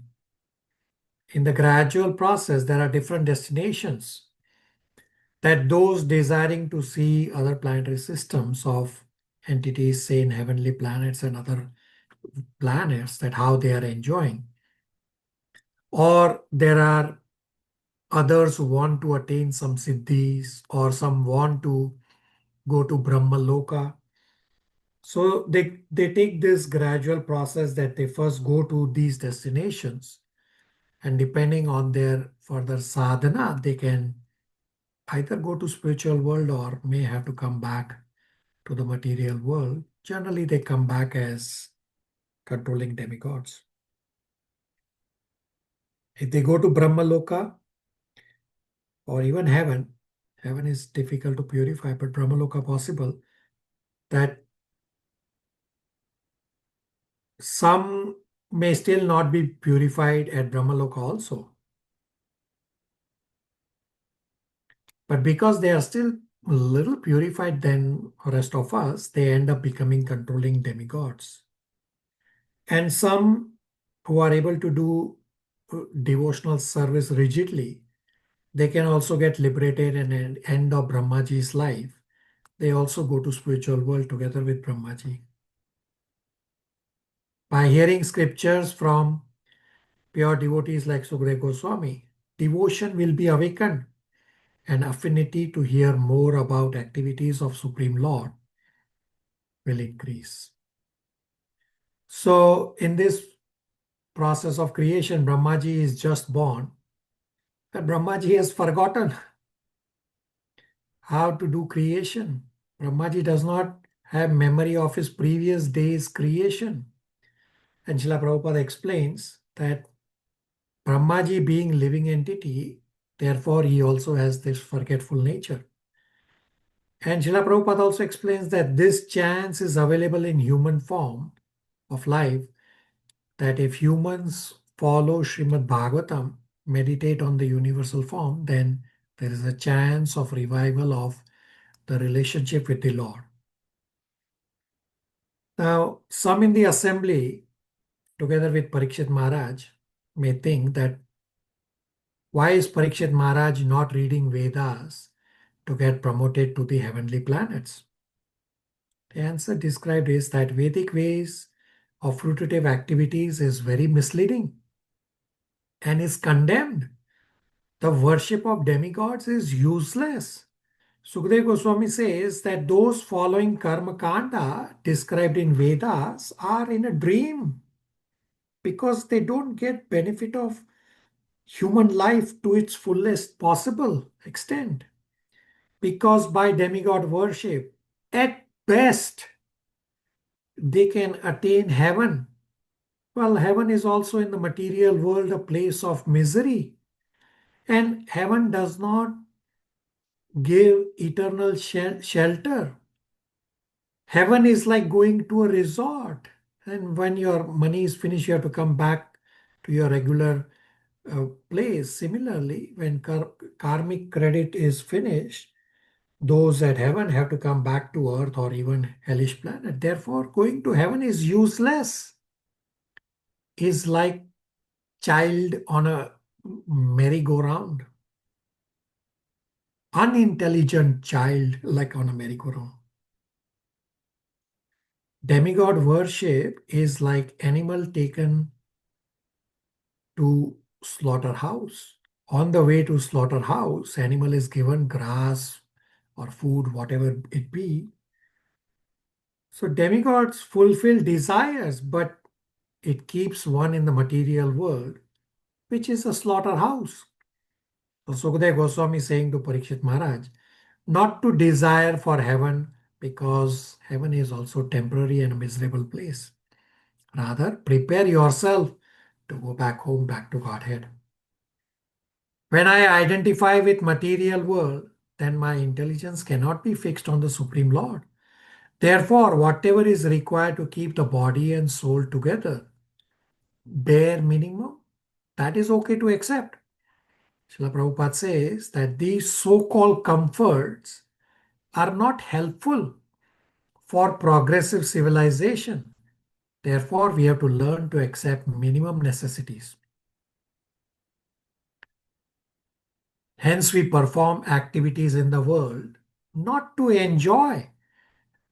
In the gradual process, there are different destinations that those desiring to see other planetary systems of entities, say in heavenly planets and other planets, that how they are enjoying. Or there are others who want to attain some siddhis, or some want to go to Brahma Loka. So they take this gradual process that they first go to these destinations, and depending on their further sadhana, they can either go to spiritual world or may have to come back to the material world. Generally, they come back as controlling demigods. If they go to Brahma Loka or even heaven, heaven is difficult to purify, but Brahma Loka possible, that some may still not be purified at Brahma Loka also. But because they are still a little purified than the rest of us, they end up becoming controlling demigods. And some who are able to do devotional service rigidly, they can also get liberated and end of Brahmaji's life. They also go to spiritual world together with Brahmaji. By hearing scriptures from pure devotees like Sukadeva Goswami, devotion will be awakened and affinity to hear more about activities of Supreme Lord will increase. So in this process of creation, Brahmaji is just born, and Brahmaji has forgotten how to do creation. Brahmaji does not have memory of his previous day's creation. And Srila Prabhupada explains that Brahmaji being living entity, therefore he also has this forgetful nature. And Srila Prabhupada also explains that this chance is available in human form of life, that if humans follow Srimad Bhagavatam, meditate on the universal form, then there is a chance of revival of the relationship with the Lord. Now, some in the assembly, together with Parikshit Maharaj, may think that why is Parikshit Maharaj not reading Vedas to get promoted to the heavenly planets? The answer described is that Vedic ways of fruitative activities is very misleading and is condemned. The worship of demigods is useless. Sukadeva Goswami says that those following Karma Kanda described in Vedas are in a dream because they don't get benefit of human life to its fullest possible extent. Because by demigod worship, at best, they can attain heaven. Well, heaven is also in the material world a place of misery. And heaven does not give eternal shelter. Heaven is like going to a resort. And when your money is finished, you have to come back to your regular place. Similarly, when karmic credit is finished, those at heaven have to come back to earth or even hellish planet. Therefore, going to heaven is useless. Is like child on a merry-go-round. Unintelligent child like on a merry-go-round. Demigod worship is like animal taken to slaughterhouse. On the way to slaughterhouse, animal is given grass or food, whatever it be. So demigods fulfill desires, but it keeps one in the material world, which is a slaughterhouse. So Sukadeva Goswami is saying to Parikshit Maharaj, not to desire for heaven, because heaven is also temporary and a miserable place. Rather, prepare yourself to go back home, back to Godhead. When I identify with material world, then my intelligence cannot be fixed on the Supreme Lord. Therefore, whatever is required to keep the body and soul together, bare minimum, that is okay to accept. Srila Prabhupada says that these so-called comforts are not helpful for progressive civilization. Therefore, we have to learn to accept minimum necessities. Hence, we perform activities in the world not to enjoy,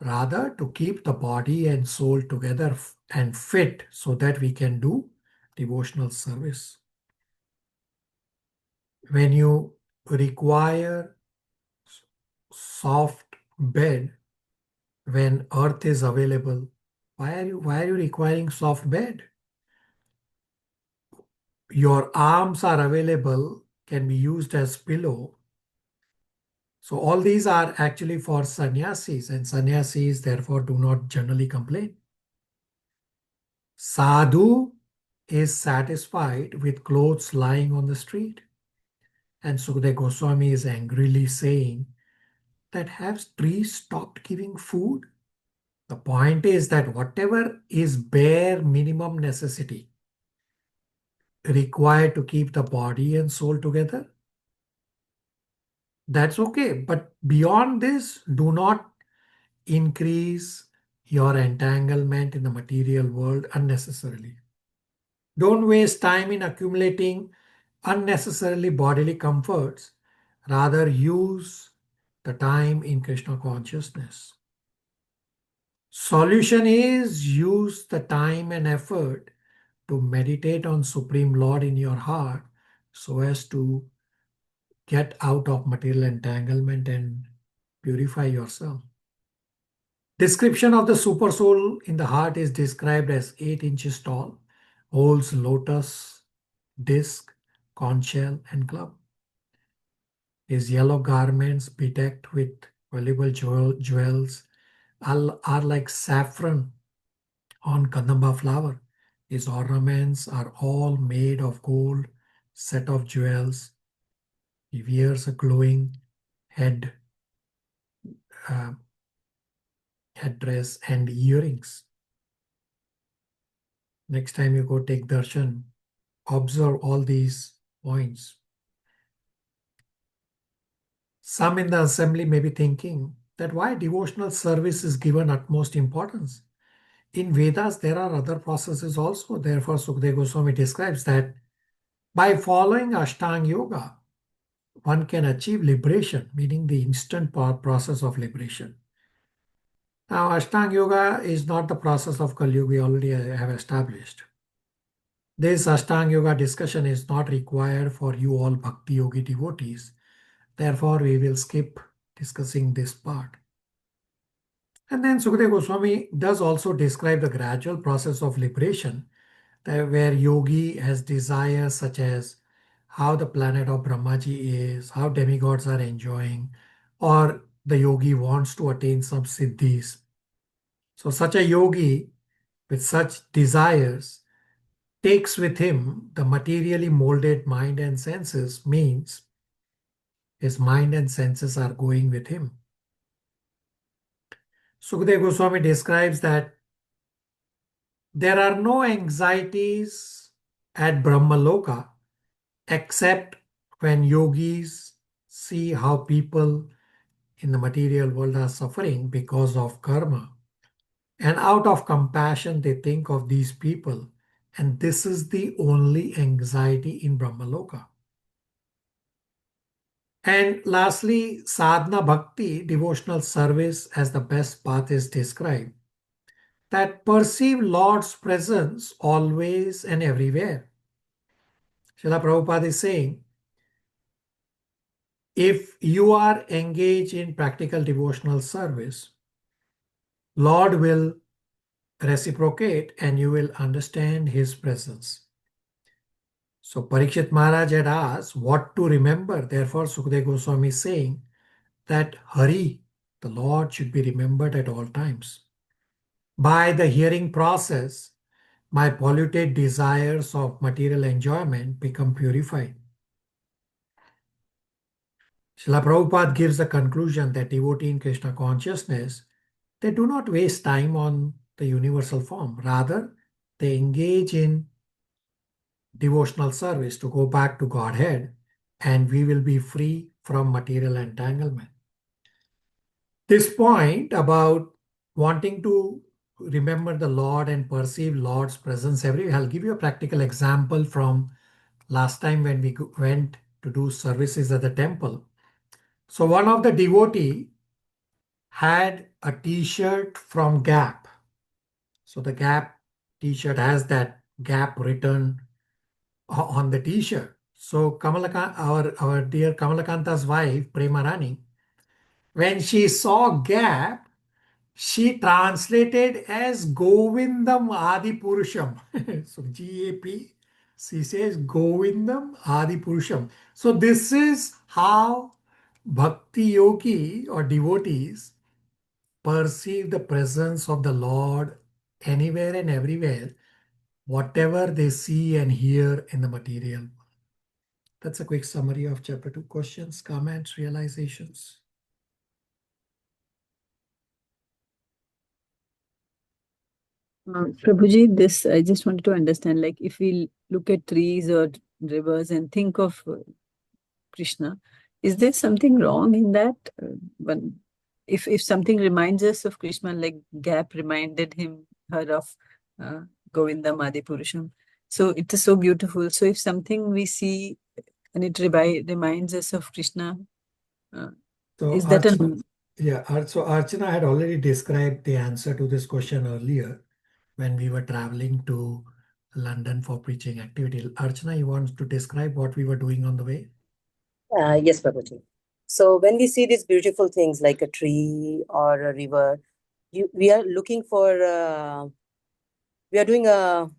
rather to keep the body and soul together and fit so that we can do devotional service. When you require soft bed when earth is available, why are you requiring soft bed? Your arms are available, can be used as pillow. So all these are actually for sannyasis, and sannyasis therefore do not generally complain. Sadhu is satisfied with clothes lying on the street. And Sukadeva Goswami is angrily saying that have trees stopped giving food? The point is that whatever is bare minimum necessity required to keep the body and soul together, that's okay. But beyond this, do not increase your entanglement in the material world unnecessarily. Don't waste time in accumulating unnecessarily bodily comforts. Rather, use the time in Krishna consciousness. Solution is use the time and effort to meditate on Supreme Lord in your heart so as to get out of material entanglement and purify yourself. Description of the super soul in the heart is described as 8 inches tall, holds lotus, disc, conch shell, and club. His yellow garments bedecked with valuable jewels are like saffron on kadamba flower. His ornaments are all made of gold, set of jewels. He wears a glowing headdress and earrings. Next time you go take darshan, observe all these points. Some in the assembly may be thinking that why devotional service is given utmost importance. In Vedas, there are other processes also. Therefore, Sukadeva Goswami describes that by following Ashtanga Yoga, one can achieve liberation, meaning the instant process of liberation. Now, Ashtanga Yoga is not the process of Kali Yuga we already have established. This Ashtanga Yoga discussion is not required for you all Bhakti Yogi devotees. Therefore, we will skip discussing this part. And then Sukadeva Goswami does also describe the gradual process of liberation, where yogi has desires such as how the planet of Brahmaji is, how demigods are enjoying, or the yogi wants to attain some siddhis. So such a yogi with such desires takes with him the materially molded mind and senses, means his mind and senses are going with him. Sukadeva Goswami describes that there are no anxieties at Brahmaloka except when yogis see how people in the material world are suffering because of karma. And out of compassion, they think of these people. And this is the only anxiety in Brahmaloka. And lastly, sadhana bhakti, devotional service as the best path is described. That perceive Lord's presence always and everywhere. Srila Prabhupada is saying, if you are engaged in practical devotional service, Lord will reciprocate and you will understand his presence. So Parikshit Maharaj had asked what to remember. Therefore, Sukadeva Goswami is saying that Hari, the Lord, should be remembered at all times. By the hearing process, my polluted desires of material enjoyment become purified. Srila Prabhupada gives the conclusion that devotee in Krishna consciousness, they do not waste time on the universal form. Rather, they engage in devotional service to go back to Godhead, and we will be free from material entanglement. This point about wanting to remember the Lord and perceive Lord's presence everywhere, I'll give you a practical example from last time when we went to do services at the temple. So one of the devotee had a t-shirt from Gap. So the Gap t-shirt has that Gap written on the t-shirt. So our dear Kamalakanta's wife, Prema Rani, when she saw Gap, she translated as Govindam Adi Purusham. So G-A-P, she says Govindam Adi Purusham. So this is how Bhakti Yogi or devotees perceive the presence of the Lord anywhere and everywhere, whatever they see and hear in the material world. That's a quick summary of chapter 2. Questions, comments, realizations? Prabhuji, this I just wanted to understand, like if we look at trees or rivers and think of Krishna, is there something wrong in that? If something reminds us of Krishna, like Gap reminded her of Govindam Adi Purusham. So it is so beautiful. So if something we see and it reminds us of Krishna, is that so Archana had already described the answer to this question earlier when we were traveling to London for preaching activity. Archana, you want to describe what we were doing on the way? Yes, Prabhuji. So when we see these beautiful things like a tree or a river, we are looking for, we are doing a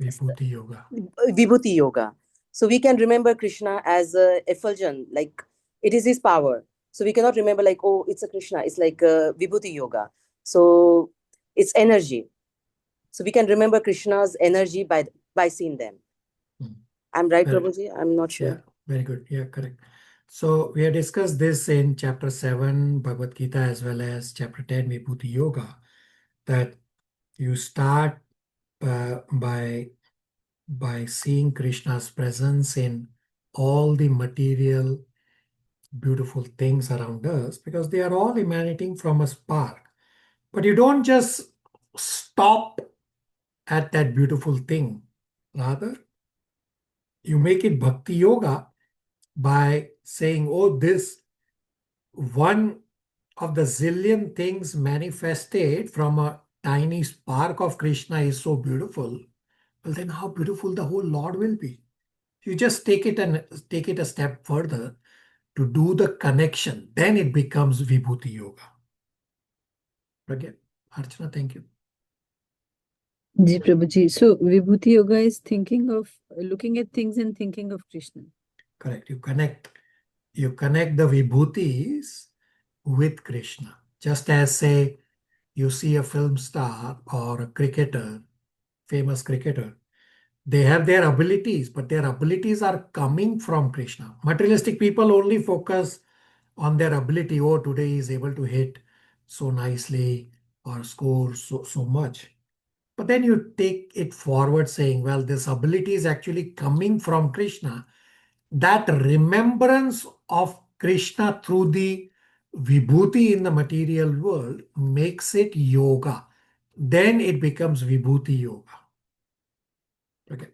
Vibhuti Yoga. Vibhuti Yoga. So we can remember Krishna as a effulgence, like it is his power. So we cannot remember like, oh, it's a Krishna. It's like a Vibhuti Yoga. So it's energy. So we can remember Krishna's energy by seeing them. I'm right, Prabhuji? I'm not sure. Yeah, very good. Yeah, correct. So we have discussed this in chapter 7, Bhagavad Gita, as well as chapter 10, Vibhuti Yoga, that you start by seeing Krishna's presence in all the material beautiful things around us, because they are all emanating from a spark. But you don't just stop at that beautiful thing. Rather, you make it bhakti yoga by saying, oh, this one of the zillion things manifested from a tiny spark of Krishna is so beautiful. Well, then how beautiful the whole Lord will be. You just take it a step further to do the connection. Then it becomes Vibhuti Yoga. Again, Archana, thank you. Ji Prabhuji. So Vibhuti Yoga is thinking of looking at things and thinking of Krishna. Correct. You connect the Vibhutis with Krishna. Just as, say, you see a film star or a cricketer, famous cricketer, they have their abilities, but their abilities are coming from Krishna. Materialistic people only focus on their ability. Oh, today he is able to hit so nicely or score so much. But then you take it forward saying, well, this ability is actually coming from Krishna. That remembrance of Krishna through the vibhuti in the material world makes it yoga. Then it becomes Vibhuti Yoga. Okay.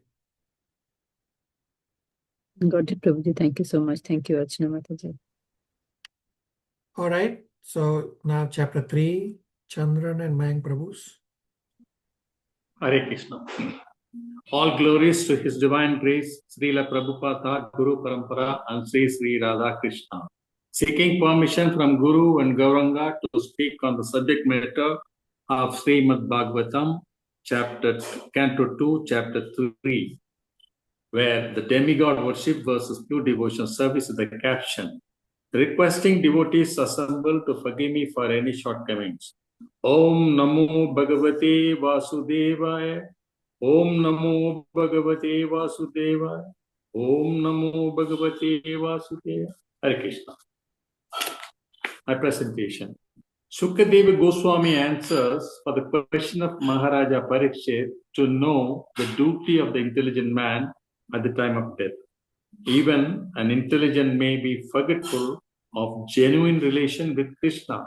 Got it, Prabhuji. Thank you so much. Thank you, Archana Mataji. All right. So now chapter 3, Chandran and Mayank Prabhus. Hare Krishna. All glories to His Divine Grace, Srila Prabhupada, Guru Parampara, and Sri Radha Krishna. Seeking permission from Guru and Gauranga to speak on the subject matter of Srimad Bhagavatam, Canto 2, Chapter 3, where the demigod worship versus pure devotion service is the caption. Requesting devotees assemble to forgive me for any shortcomings. Om Namo Bhagavate Vasudevaya. Om Namo Bhagavate Vasudevaya. Om Namo Bhagavate Vasudevaya. Hare Krishna. My presentation. Sukadeva Goswami answers for the question of Maharaja Parikshit to know the duty of the intelligent man at the time of death. Even an intelligent may be forgetful of genuine relation with Krishna.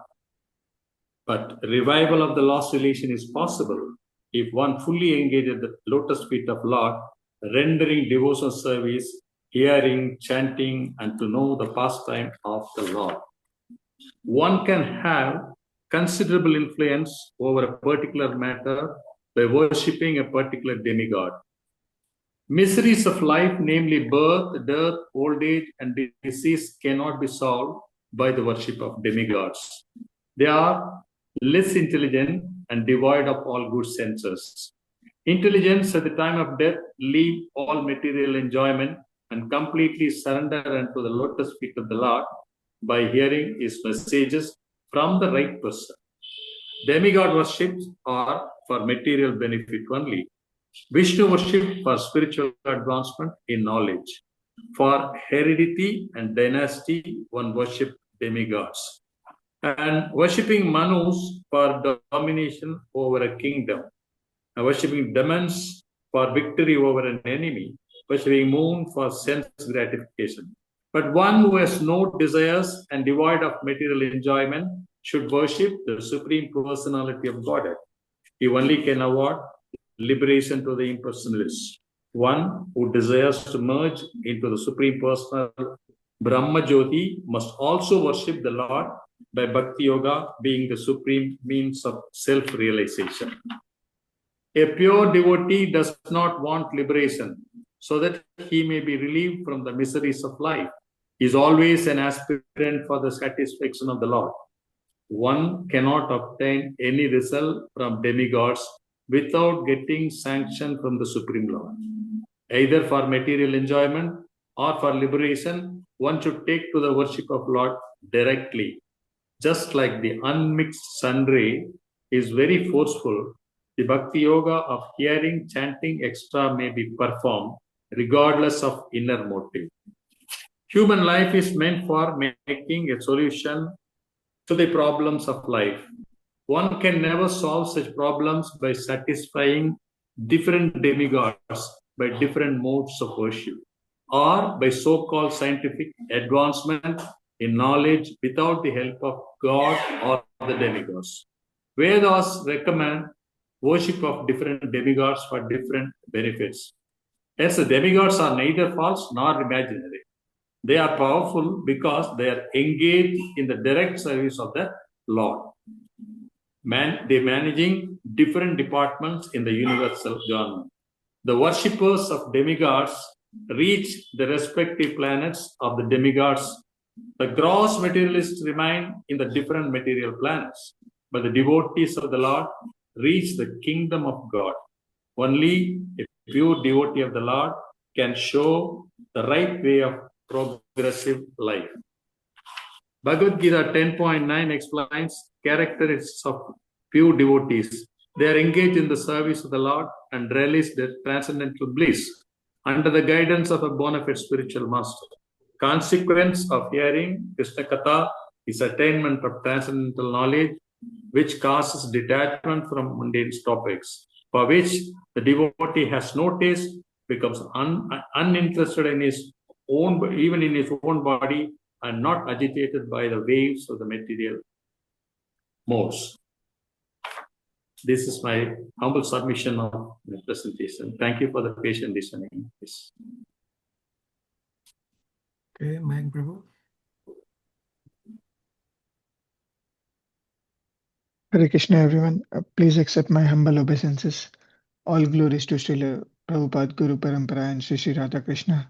But revival of the lost relation is possible if one fully engages the lotus feet of Lord, rendering devotional service, hearing, chanting, and to know the pastime of the Lord. One can have considerable influence over a particular matter by worshipping a particular demigod. Miseries of life, namely birth, death, old age, and disease, cannot be solved by the worship of demigods. They are less intelligent and devoid of all good senses. Intelligence at the time of death leave all material enjoyment and completely surrender unto the lotus feet of the Lord by hearing His messages from the right person. Demigod worships are for material benefit only. Vishnu worship for spiritual advancement in knowledge. For heredity and dynasty, one worship demigods. And worshipping Manus for domination over a kingdom. And worshipping demons for victory over an enemy. Worshipping moon for sense gratification. But one who has no desires and devoid of material enjoyment should worship the Supreme Personality of Godhead. He only can award liberation to the impersonalists. One who desires to merge into the Supreme Personal Brahma Jyoti must also worship the Lord by Bhakti Yoga, being the supreme means of self-realization. A pure devotee does not want liberation, so that he may be relieved from the miseries of life. He is always an aspirant for the satisfaction of the Lord. One cannot obtain any result from demigods without getting sanction from the Supreme Lord. Either for material enjoyment or for liberation, one should take to the worship of Lord directly. Just like the unmixed sun ray is very forceful, the Bhakti Yoga of hearing, chanting, etc. may be performed regardless of inner motive. Human life is meant for making a solution to the problems of life. One can never solve such problems by satisfying different demigods by different modes of worship, or by so-called scientific advancement in knowledge without the help of God or the demigods. Vedas recommend worship of different demigods for different benefits. As the demigods are neither false nor imaginary. They are powerful because they are engaged in the direct service of the Lord. They managing different departments in the universal government. The worshippers of demigods reach the respective planets of the demigods. The gross materialists remain in the different material planets, but the devotees of the Lord reach the kingdom of God. Only a pure devotee of the Lord can show the right way of progressive life. Bhagavad Gita 10.9 explains characteristics of pure devotees. They are engaged in the service of the Lord and relish their transcendental bliss under the guidance of a bona fide spiritual master. Consequence of hearing Krishna Katha is attainment of transcendental knowledge, which causes detachment from mundane topics, for which the devotee has no taste, becomes uninterested in his own, even in his own body, and not agitated by the waves of the material modes. This is my humble submission of the presentation. Thank you for the patient listening. Yes. Okay, Mayank Prabhu. Hare Krishna, everyone. Please accept my humble obeisances. All glories to Srila Prabhupada Guru Parampara and Sri Sri Radha Krishna.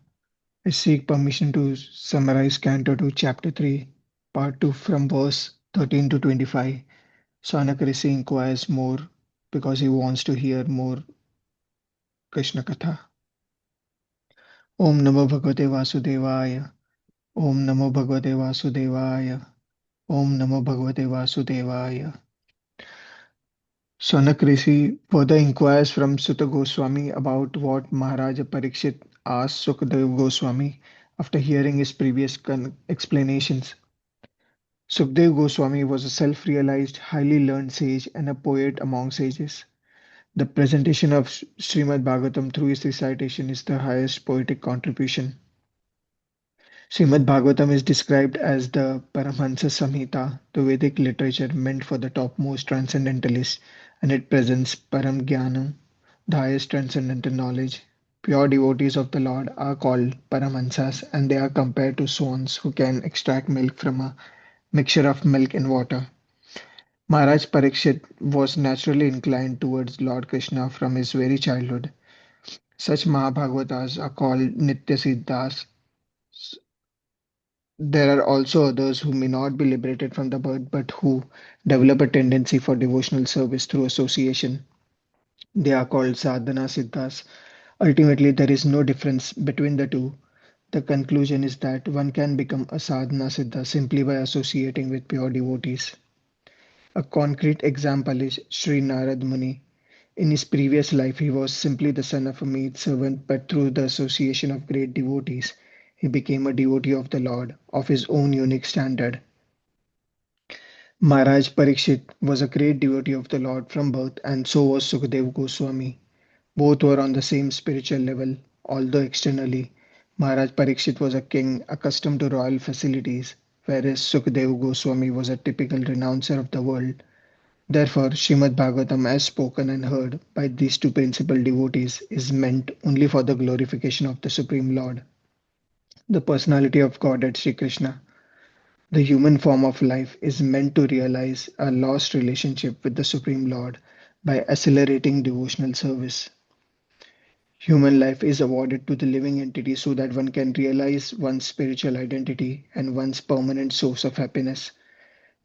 I seek permission to summarize Canto 2, Chapter 3, Part 2 from verse 13 to 25. Sanaka Rishi inquires more because he wants to hear more Krishna Katha. Om Namo Bhagavate Vasudevaya. Om Namo Bhagavate Vasudevaya. Om Namo Bhagavate Vasudevaya. Sanak Rishi further inquires from Sutta Goswami about what Maharaja Parikshit asked Sukadeva Goswami after hearing his previous explanations. Sukadeva Goswami was a self-realized, highly learned sage and a poet among sages. The presentation of Srimad Bhagavatam through his recitation is the highest poetic contribution. Srimad Bhagavatam is described as the Paramhansa Samhita, the Vedic literature meant for the topmost transcendentalists, and it presents Param Jnanam, the highest transcendental knowledge. Pure devotees of the Lord are called Paramahansas, and they are compared to swans who can extract milk from a mixture of milk and water. Maharaj Parikshit was naturally inclined towards Lord Krishna from his very childhood. Such Mahabhagavatas are called Nitya Siddhas. There are also others who may not be liberated from the birth but who develop a tendency for devotional service through association. They are called sadhana siddhas. Ultimately, there is no difference between the two. The conclusion is that one can become a sadhana siddha simply by associating with pure devotees. A concrete example is Sri Narad Muni. In his previous life, he was simply the son of a maid servant, but through the association of great devotees, he became a devotee of the Lord, of his own unique standard. Maharaj Parikshit was a great devotee of the Lord from birth, and so was Sukadeva Goswami. Both were on the same spiritual level, although externally, Maharaj Parikshit was a king accustomed to royal facilities, whereas Sukadeva Goswami was a typical renouncer of the world. Therefore, Srimad Bhagavatam, as spoken and heard by these two principal devotees, is meant only for the glorification of the Supreme Lord, the personality of Godhead Sri Krishna. The human form of life is meant to realize a lost relationship with the Supreme Lord by accelerating devotional service. Human life is awarded to the living entity so that one can realize one's spiritual identity and one's permanent source of happiness.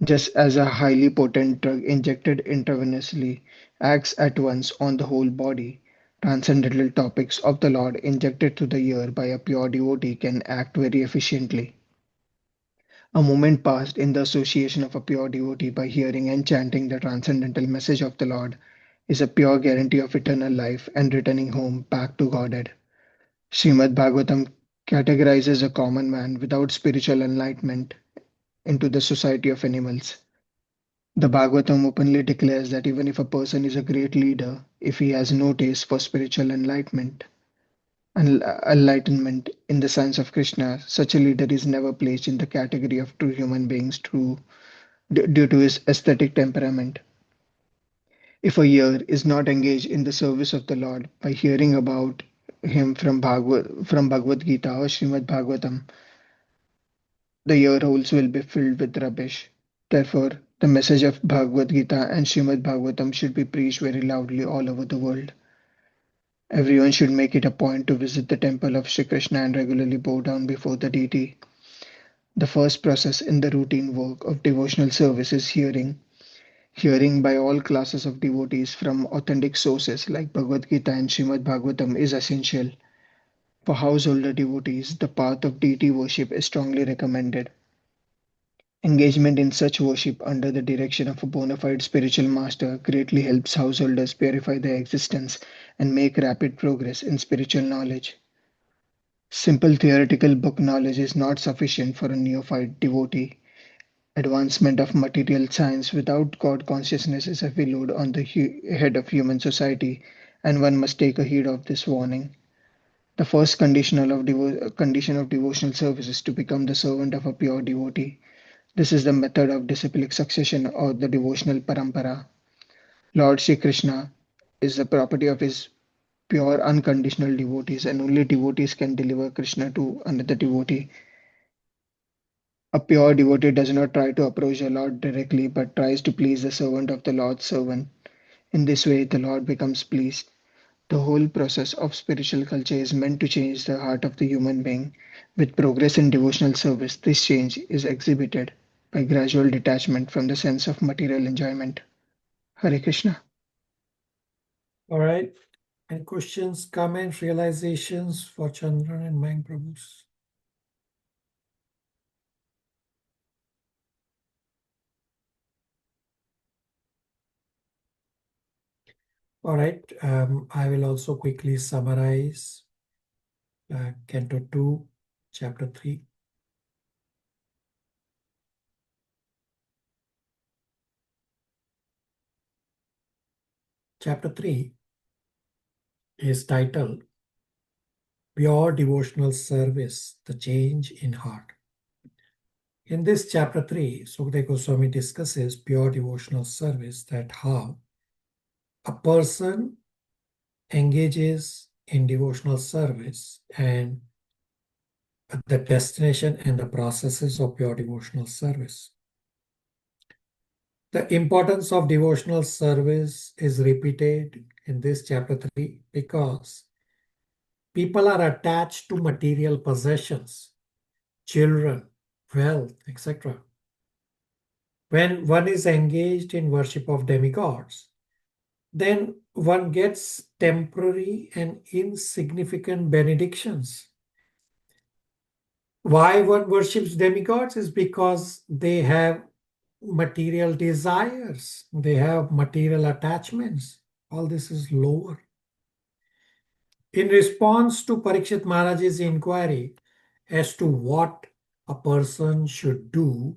Just as a highly potent drug injected intravenously acts at once on the whole body, transcendental topics of the Lord injected through the ear by a pure devotee can act very efficiently. A moment passed in the association of a pure devotee by hearing and chanting the transcendental message of the Lord is a pure guarantee of eternal life and returning home back to Godhead. Srimad Bhagavatam categorizes a common man without spiritual enlightenment into the society of animals. The Bhagavatam openly declares that even if a person is a great leader, if he has no taste for spiritual enlightenment in the sense of Krishna, such a leader is never placed in the category of true human beings due to his aesthetic temperament. If a year is not engaged in the service of the Lord by hearing about him from Bhagavad Gita or Srimad Bhagavatam, the ear holes will be filled with rubbish. Therefore, the message of Bhagavad Gita and Srimad Bhagavatam should be preached very loudly all over the world. Everyone should make it a point to visit the temple of Sri Krishna and regularly bow down before the deity. The first process in the routine work of devotional service is hearing. Hearing by all classes of devotees from authentic sources like Bhagavad Gita and Srimad Bhagavatam is essential. For householder devotees, the path of deity worship is strongly recommended. Engagement in such worship under the direction of a bona fide spiritual master greatly helps householders purify their existence and make rapid progress in spiritual knowledge. Simple theoretical book knowledge is not sufficient for a neophyte devotee. Advancement of material science without God consciousness is a heavy load on the head of human society, and one must take a heed of this warning. The first condition of devotional service is to become the servant of a pure devotee. This is the method of disciplic succession or the devotional parampara. Lord Sri Krishna is the property of his pure unconditional devotees, and only devotees can deliver Krishna to another devotee. A pure devotee does not try to approach the Lord directly, but tries to please the servant of the Lord's servant. In this way, the Lord becomes pleased. The whole process of spiritual culture is meant to change the heart of the human being. With progress in devotional service, this change is exhibited by gradual detachment from the sense of material enjoyment. Hare Krishna. All right. Any questions, comments, realizations for Chandran and Mang Prabhus? All right. I will also quickly summarize Canto 2, Chapter 3. Chapter 3 is titled Pure Devotional Service, the Change in Heart. In this chapter 3, Sukadeva Goswami discusses pure devotional service, that how a person engages in devotional service and the destination and the processes of pure devotional service. The importance of devotional service is repeated in this chapter 3 because people are attached to material possessions, children, wealth, etc. When one is engaged in worship of demigods, then one gets temporary and insignificant benedictions. Why one worships demigods is because they have material desires, they have material attachments. All this is lower. In response to Parikshit Maharaj's inquiry as to what a person should do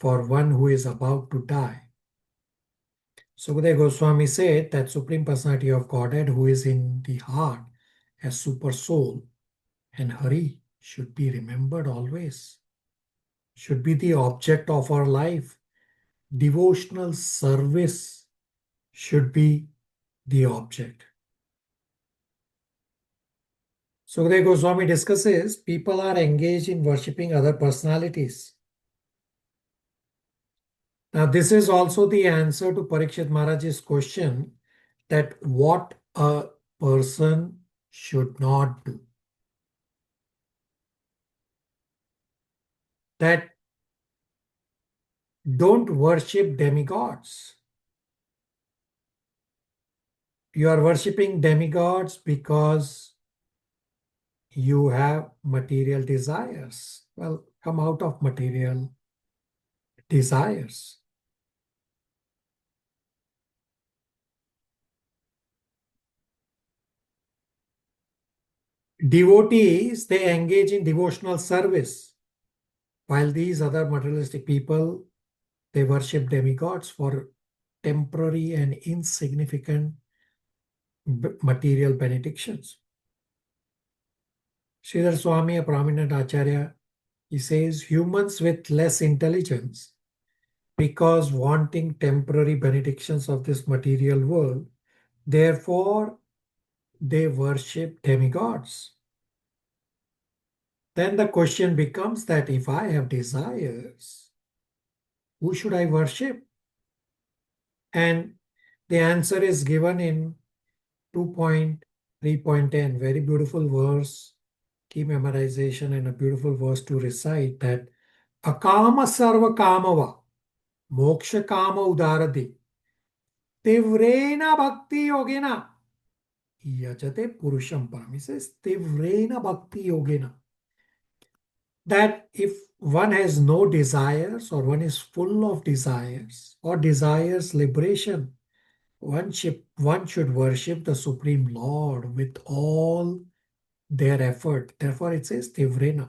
for one who is about to die, Sukadeva Goswami said that Supreme Personality of Godhead, who is in the heart as Super Soul, and Hari should be remembered always, should be the object of our life. Devotional service should be the object. Sukadeva Goswami discusses people are engaged in worshipping other personalities. Now, this is also the answer to Parikshit Maharaj's question that what a person should not do. That don't worship demigods. You are worshipping demigods because you have material desires. Well, come out of material desires. Devotees, they engage in devotional service, while these other materialistic people, they worship demigods for temporary and insignificant material benedictions. Sridhar Swami, a prominent Acharya, he says humans with less intelligence, because wanting temporary benedictions of this material world, therefore they worship demigods. Then the question becomes that if I have desires, who should I worship? And the answer is given in 2.3.10, very beautiful verse, key memorization and a beautiful verse to recite, that akama sarva kamava moksha kama udarati tivrena bhakti yogena yajate purusham param. He says tivrena bhakti yogena. That if one has no desires or one is full of desires or desires liberation, one should worship the Supreme Lord with all their effort. Therefore it says Tivrena.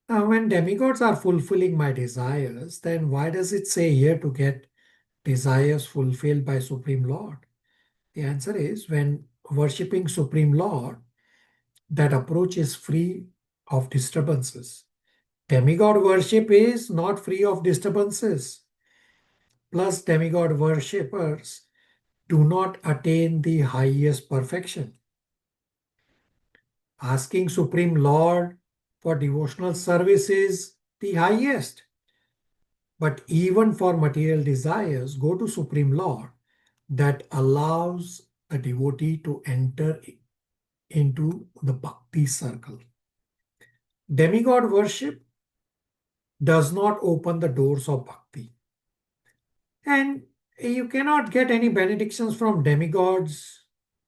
Now when demigods are fulfilling my desires, then why does it say here to get desires fulfilled by Supreme Lord? The answer is when worshipping Supreme Lord, that approach is free of disturbances. Demigod worship is not free of disturbances. Plus, demigod worshippers do not attain the highest perfection. Asking Supreme Lord for devotional service is the highest. But even for material desires, go to Supreme Lord that allows a devotee to enter into the bhakti circle. Demigod worship does not open the doors of bhakti. And you cannot get any benedictions from demigods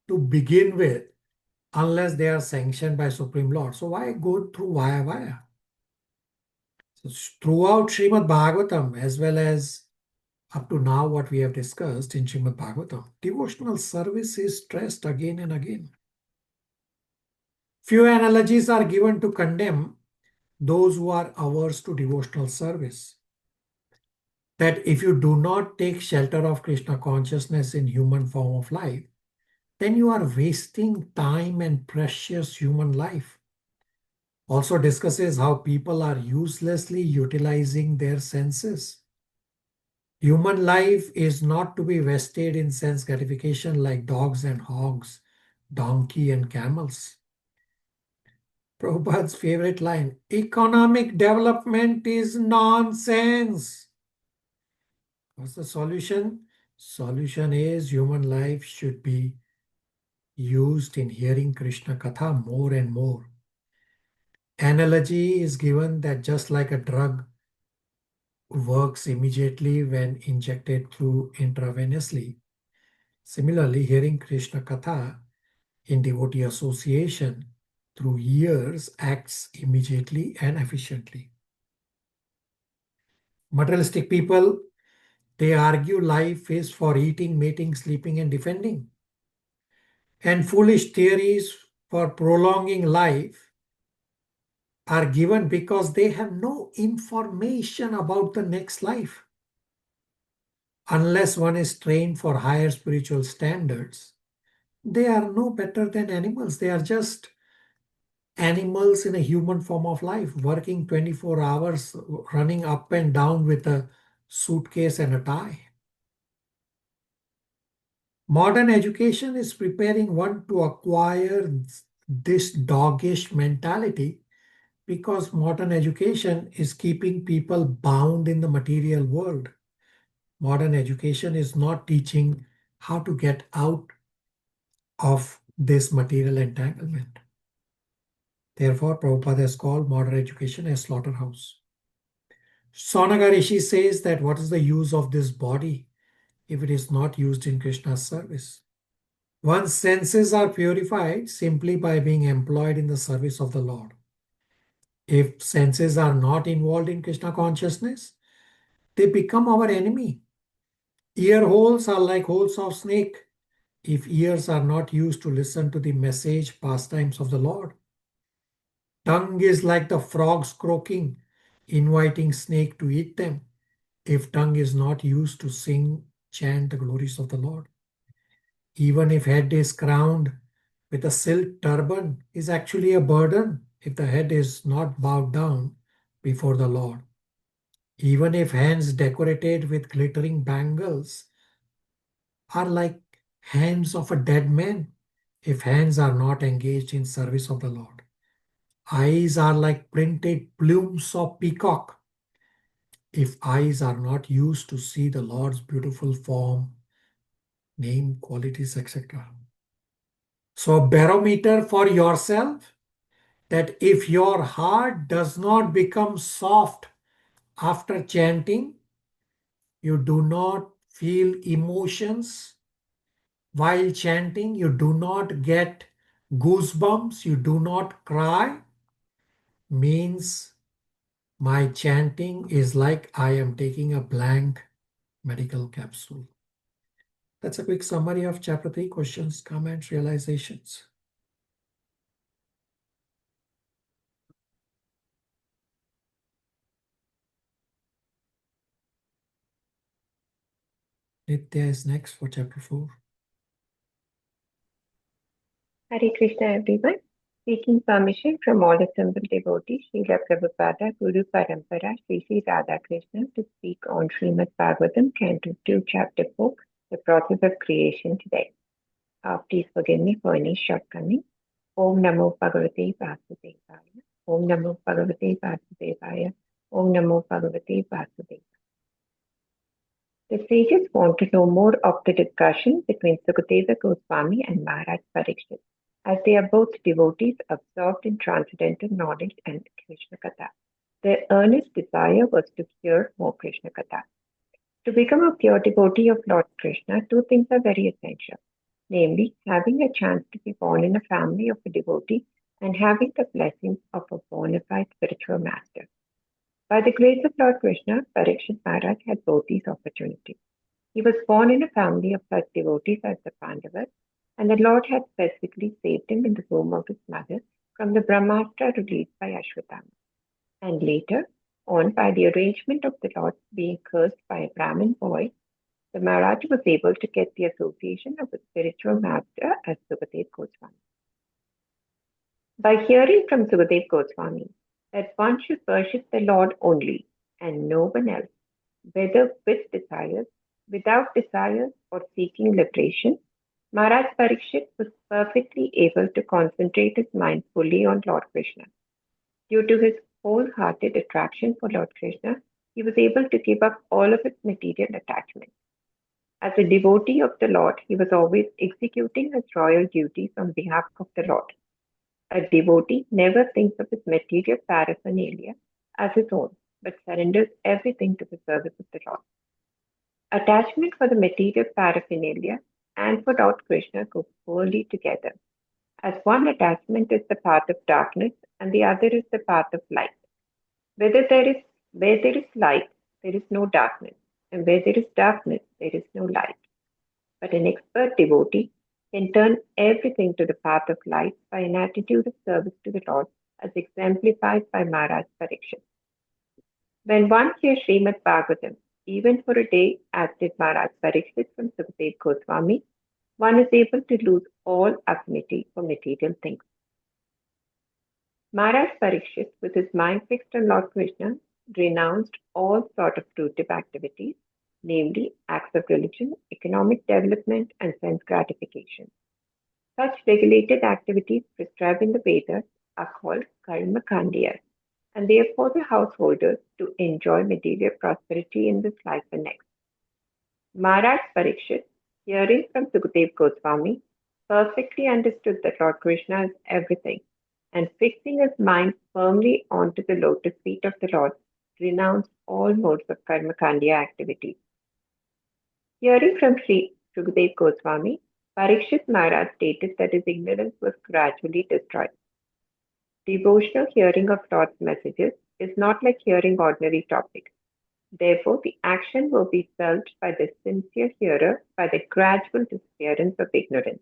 to begin with unless they are sanctioned by Supreme Lord. So why go through via? So throughout Srimad Bhagavatam, as well as up to now what we have discussed in Srimad Bhagavatam, devotional service is stressed again and again. Few analogies are given to condemn those who are averse to devotional service. That if you do not take shelter of Krishna consciousness in human form of life, then you are wasting time and precious human life. Also discusses how people are uselessly utilizing their senses. Human life is not to be vested in sense gratification like dogs and hogs, donkey and camels. Prabhupada's favorite line, economic development is nonsense. What's the solution? Solution is human life should be used in hearing Krishna Katha more and more. Analogy is given that just like a drug works immediately when injected through intravenously, similarly hearing Krishna Katha in devotee association through ears acts immediately and efficiently. Materialistic people, they argue life is for eating, mating, sleeping and defending. And foolish theories for prolonging life are given because they have no information about the next life. Unless one is trained for higher spiritual standards, they are no better than animals. They are just animals in a human form of life, working 24 hours, running up and down with a suitcase and a tie. Modern education is preparing one to acquire this doggish mentality because modern education is keeping people bound in the material world. Modern education is not teaching how to get out of this material entanglement. Therefore, Prabhupada has called modern education a slaughterhouse. Sonaka Rishi says that what is the use of this body if it is not used in Krishna's service? One's senses are purified simply by being employed in the service of the Lord. If senses are not involved in Krishna consciousness, they become our enemy. Ear holes are like holes of snake if ears are not used to listen to the message pastimes of the Lord. Tongue is like the frogs croaking, inviting snake to eat them if tongue is not used to sing, chant the glories of the Lord. Even if head is crowned with a silk turban, is actually a burden if the head is not bowed down before the Lord. Even if hands decorated with glittering bangles are like hands of a dead man if hands are not engaged in service of the Lord. Eyes are like printed plumes of peacock if eyes are not used to see the Lord's beautiful form, name, qualities, etc. So, barometer for yourself that if your heart does not become soft after chanting, you do not feel emotions while chanting, you do not get goosebumps, you do not cry, means my chanting is like I am taking a blank medical capsule. That's a quick summary of chapter 3, questions, comments, realizations. Nitya is next for chapter 4. Hare Krishna, everyone. Seeking permission from all assembled devotees, Srila Prabhupada, Guru Parampara, Sri Sri Radha Krishna, to speak on Srimad Bhagavatam, Canto 2, Chapter 4, the process of creation today. Please forgive me for any shortcoming. Om Namo Bhagavate Vasudevaya. Om Namo Bhagavate Vasudevaya. Om Namo Bhagavate Vasudevaya. The sages want to know more of the discussion between Sukadeva Goswami and Maharaj Parikshit, as they are both devotees absorbed in transcendental knowledge and Krishna Katha. Their earnest desire was to hear more Krishna Katha. To become a pure devotee of Lord Krishna, two things are very essential, namely, having a chance to be born in a family of a devotee and having the blessings of a bona fide spiritual master. By the grace of Lord Krishna, Parikshit Maharaj had both these opportunities. He was born in a family of such devotees as the Pandavas, and the Lord had specifically saved him in the womb of his mother from the Brahmastra released by Ashwatthama. And later on, by the arrangement of the Lord being cursed by a Brahmin boy, the Maharaj was able to get the association of a spiritual master as Sukadeva Goswami. By hearing from Sukadeva Goswami that one should worship the Lord only and no one else, whether with desires, without desires, or seeking liberation, Maharaj Parikshit was perfectly able to concentrate his mind fully on Lord Krishna. Due to his wholehearted attraction for Lord Krishna, he was able to give up all of his material attachments. As a devotee of the Lord, he was always executing his royal duties on behalf of the Lord. A devotee never thinks of his material paraphernalia as his own, but surrenders everything to the service of the Lord. Attachment for the material paraphernalia and for Lord Krishna go poorly together, as one attachment is the path of darkness and the other is the path of light. Where there is light, there is no darkness, and where there is darkness, there is no light. But an expert devotee can turn everything to the path of light by an attitude of service to the Lord, as exemplified by Maharaj Parikshit. When one hears Srimad Bhagavatam, even for a day, as did Maharaj Parikshit from Sukadeva Goswami, one is able to lose all affinity for material things. Maharaj Parikshit, with his mind fixed on Lord Krishna, renounced all sort of fruitive activities, namely acts of religion, economic development, and sense gratification. Such regulated activities prescribed in the Vedas are called karma kandiyas, and they are for the householders to enjoy material prosperity in this life and next. Maharaj Parikshit, hearing from Sukadeva Goswami, perfectly understood that Lord Krishna is everything, and fixing his mind firmly onto the lotus feet of the Lord, renounced all modes of karmakandya activity. Hearing from Sri Sukadeva Goswami, Parikshit Maharaj stated that his ignorance was gradually destroyed. Devotional hearing of Lord's messages is not like hearing ordinary topics. Therefore, the action will be felt by the sincere hearer by the gradual disappearance of ignorance.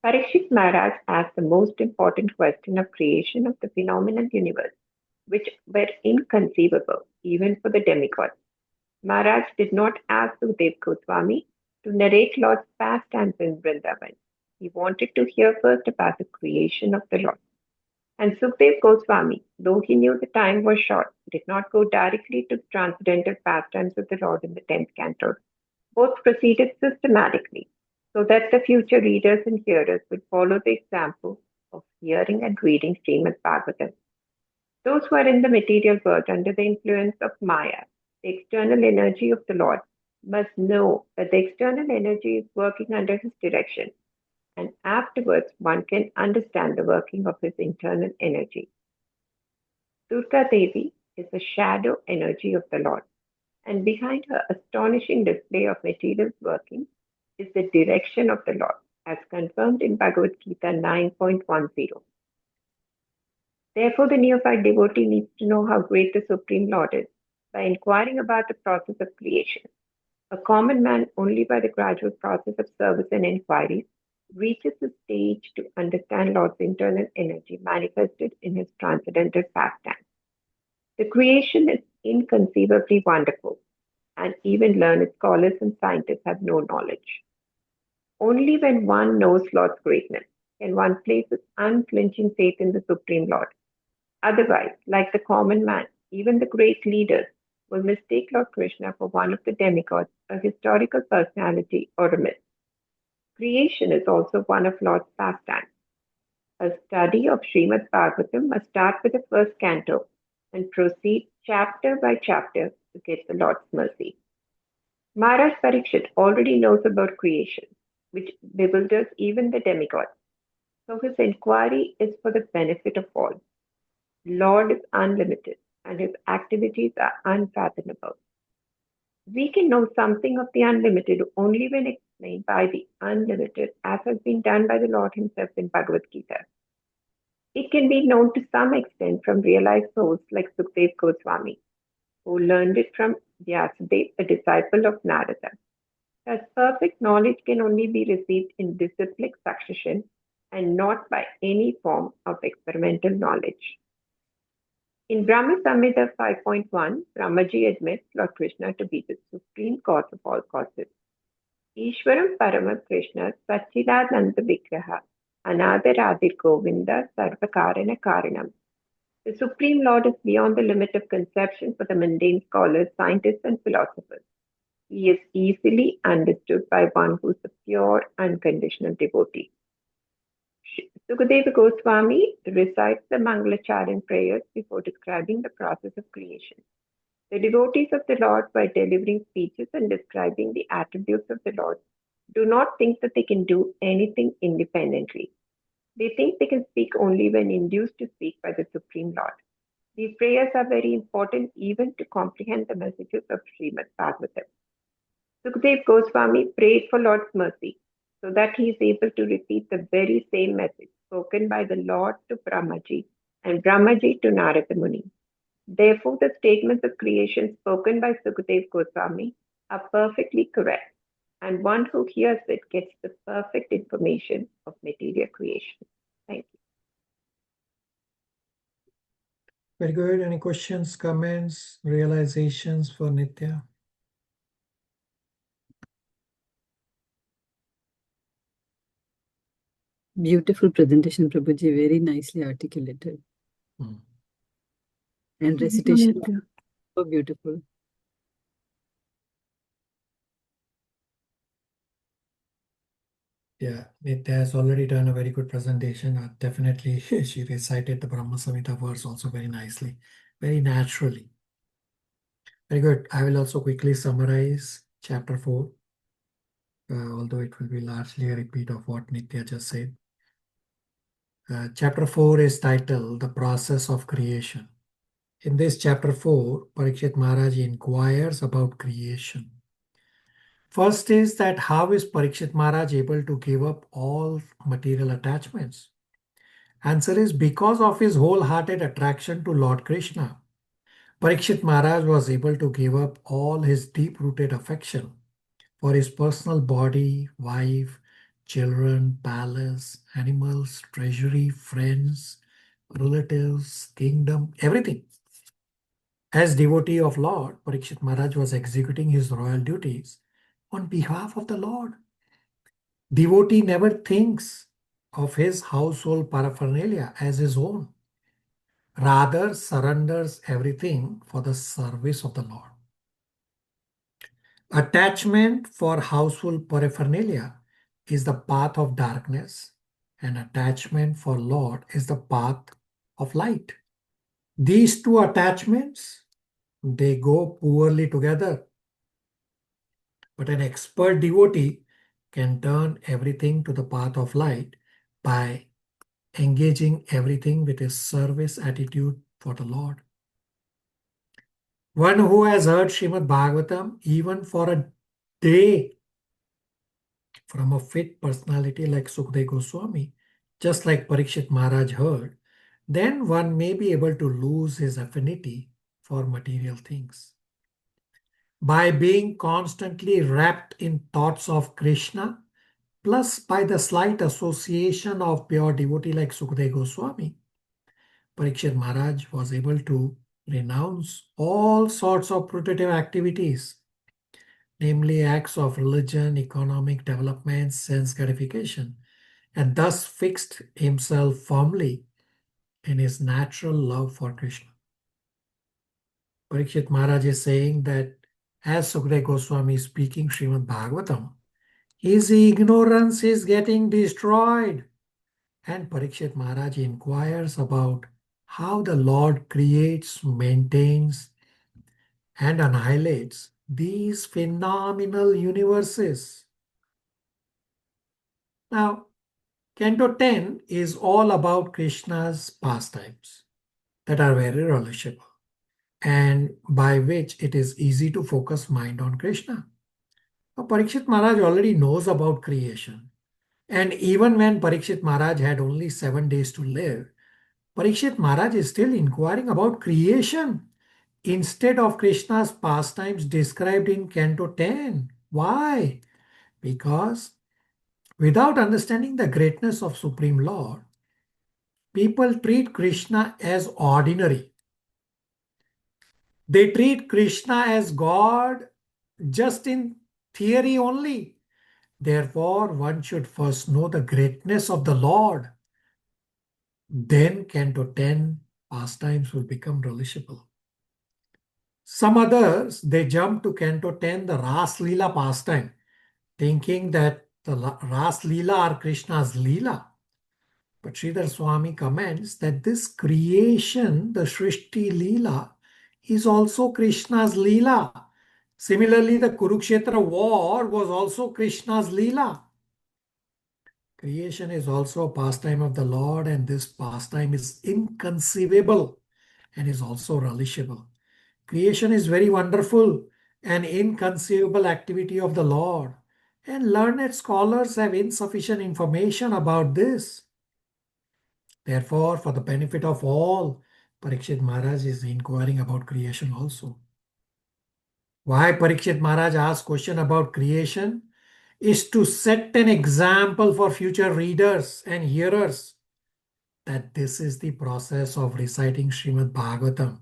Parikshit Maharaj asked the most important question of creation of the phenomenal universe, which were inconceivable even for the demigods. Maharaj did not ask Sukadeva Goswami to narrate Lord's pastimes in Vrindavan. He wanted to hear first about the creation of the Lord. And Sukadeva Goswami, though he knew the time was short, did not go directly to the transcendental pastimes of the Lord in the 10th canto. Both proceeded systematically, so that the future readers and hearers would follow the example of hearing and reading Srimad Bhagavatam. Those who are in the material world under the influence of Maya, the external energy of the Lord, must know that the external energy is working under his direction, and afterwards one can understand the working of his internal energy. Durga Devi is the shadow energy of the Lord, and behind her astonishing display of material working is the direction of the Lord, as confirmed in Bhagavad Gita 9.10. Therefore, the neophyte devotee needs to know how great the Supreme Lord is by inquiring about the process of creation. A common man, only by the gradual process of service and inquiry, reaches the stage to understand Lord's internal energy manifested in his transcendental pastime. The creation is inconceivably wonderful, and even learned scholars and scientists have no knowledge. Only when one knows Lord's greatness can one place his unflinching faith in the Supreme Lord. Otherwise, like the common man, even the great leaders will mistake Lord Krishna for one of the demigods, a historical personality, or a myth. Creation is also one of Lord's pastimes. A study of Srimad Bhagavatam must start with the first canto and proceed chapter by chapter to get the Lord's mercy. Maharaj Parikshit already knows about creation, which bewilders even the demigods. So his inquiry is for the benefit of all. Lord is unlimited, and his activities are unfathomable. We can know something of the unlimited only when explained by the unlimited, as has been done by the Lord himself in Bhagavad Gita. It can be known to some extent from realized souls like Sukadeva Goswami, who learned it from Vyasadeva, a disciple of Narada. Thus, perfect knowledge can only be received in disciplic succession and not by any form of experimental knowledge. In Brahma Samhita 5.1, Brahmaji admits Lord Krishna to be the supreme cause of all causes. Ishwaram Parama Krishna Sachidananda Vigraha Anadaradir Govinda Sarvakarana Karanam. The Supreme Lord is beyond the limit of conception for the mundane scholars, scientists, and philosophers. He is easily understood by one who is a pure, unconditional devotee. Sukadeva Goswami recites the Mangalacharan prayers before describing the process of creation. The devotees of the Lord, by delivering speeches and describing the attributes of the Lord, do not think that they can do anything independently. They think they can speak only when induced to speak by the Supreme Lord. These prayers are very important even to comprehend the messages of Srimad Bhagavatam. Sukadeva Goswami prayed for Lord's mercy so that he is able to repeat the very same message spoken by the Lord to Brahmaji and Brahmaji to Narada Muni. Therefore, the statements of creation spoken by Sukadeva Goswami are perfectly correct, and one who hears it gets the perfect information of material creation. Thank you. Very good. Any questions, comments, realizations for Nitya? Beautiful presentation, Prabhuji, very nicely articulated. And recitation, so beautiful. Yeah, Nitya has already done a very good presentation. Definitely, she recited the Brahma Samhita verse also very nicely, very naturally. Very good. I will also quickly summarize chapter 4. although it will be largely a repeat of what Nitya just said. Chapter 4 is titled The Process of Creation. In this chapter 4, Parikshit Maharaj inquires about creation. First is that how is Parikshit Maharaj able to give up all material attachments? Answer is because of his wholehearted attraction to Lord Krishna. Parikshit Maharaj was able to give up all his deep-rooted affection for his personal body, wife, children, palace, animals, treasury, friends, relatives, kingdom, everything. As devotee of Lord, Parikshit Maharaj was executing his royal duties on behalf of the Lord. Devotee never thinks of his household paraphernalia as his own, rather surrenders everything for the service of the Lord. Attachment for household paraphernalia is the path of darkness, and attachment for Lord is the path of light. These two attachments, they go poorly together. But an expert devotee can turn everything to the path of light by engaging everything with a service attitude for the Lord. One who has heard Srimad Bhagavatam even for a day from a fit personality like Sukadeva Goswami, just like Parikshit Maharaj heard, then one may be able to lose his affinity for material things. By being constantly wrapped in thoughts of Krishna, plus by the slight association of pure devotee like Sukadeva Goswami, Parikshit Maharaj was able to renounce all sorts of protective activities, namely acts of religion, economic development, sense gratification, and thus fixed himself firmly in his natural love for Krishna. Parikshit Maharaj is saying that as Sukadeva Goswami is speaking Srimad Bhagavatam, his ignorance is getting destroyed. And Parikshit Maharaj inquires about how the Lord creates, maintains, and annihilates these phenomenal universes. Now, Canto 10 is all about Krishna's pastimes that are very relishable and by which it is easy to focus mind on Krishna. Now, Parikshit Maharaj already knows about creation. And even when Parikshit Maharaj had only 7 days to live, Parikshit Maharaj is still inquiring about creation instead of Krishna's pastimes described in Canto 10. Why? Because without understanding the greatness of Supreme Lord, people treat Krishna as ordinary. They treat Krishna as God just in theory only. Therefore, one should first know the greatness of the Lord. Then Canto 10 pastimes will become relishable. Some others, they jump to Canto 10, the Ras Leela pastime, thinking that the Ras Leela are Krishna's Leela. But Sridhar Swami comments that this creation, the Srishti Leela, is also Krishna's Leela. Similarly, the Kurukshetra war was also Krishna's Leela. Creation is also a pastime of the Lord, and this pastime is inconceivable and is also relishable. Creation is very wonderful and inconceivable activity of the Lord, and learned scholars have insufficient information about this. Therefore, for the benefit of all, Parikshit Maharaj is inquiring about creation also. Why Parikshit Maharaj asked question about creation is to set an example for future readers and hearers that this is the process of reciting Srimad Bhagavatam.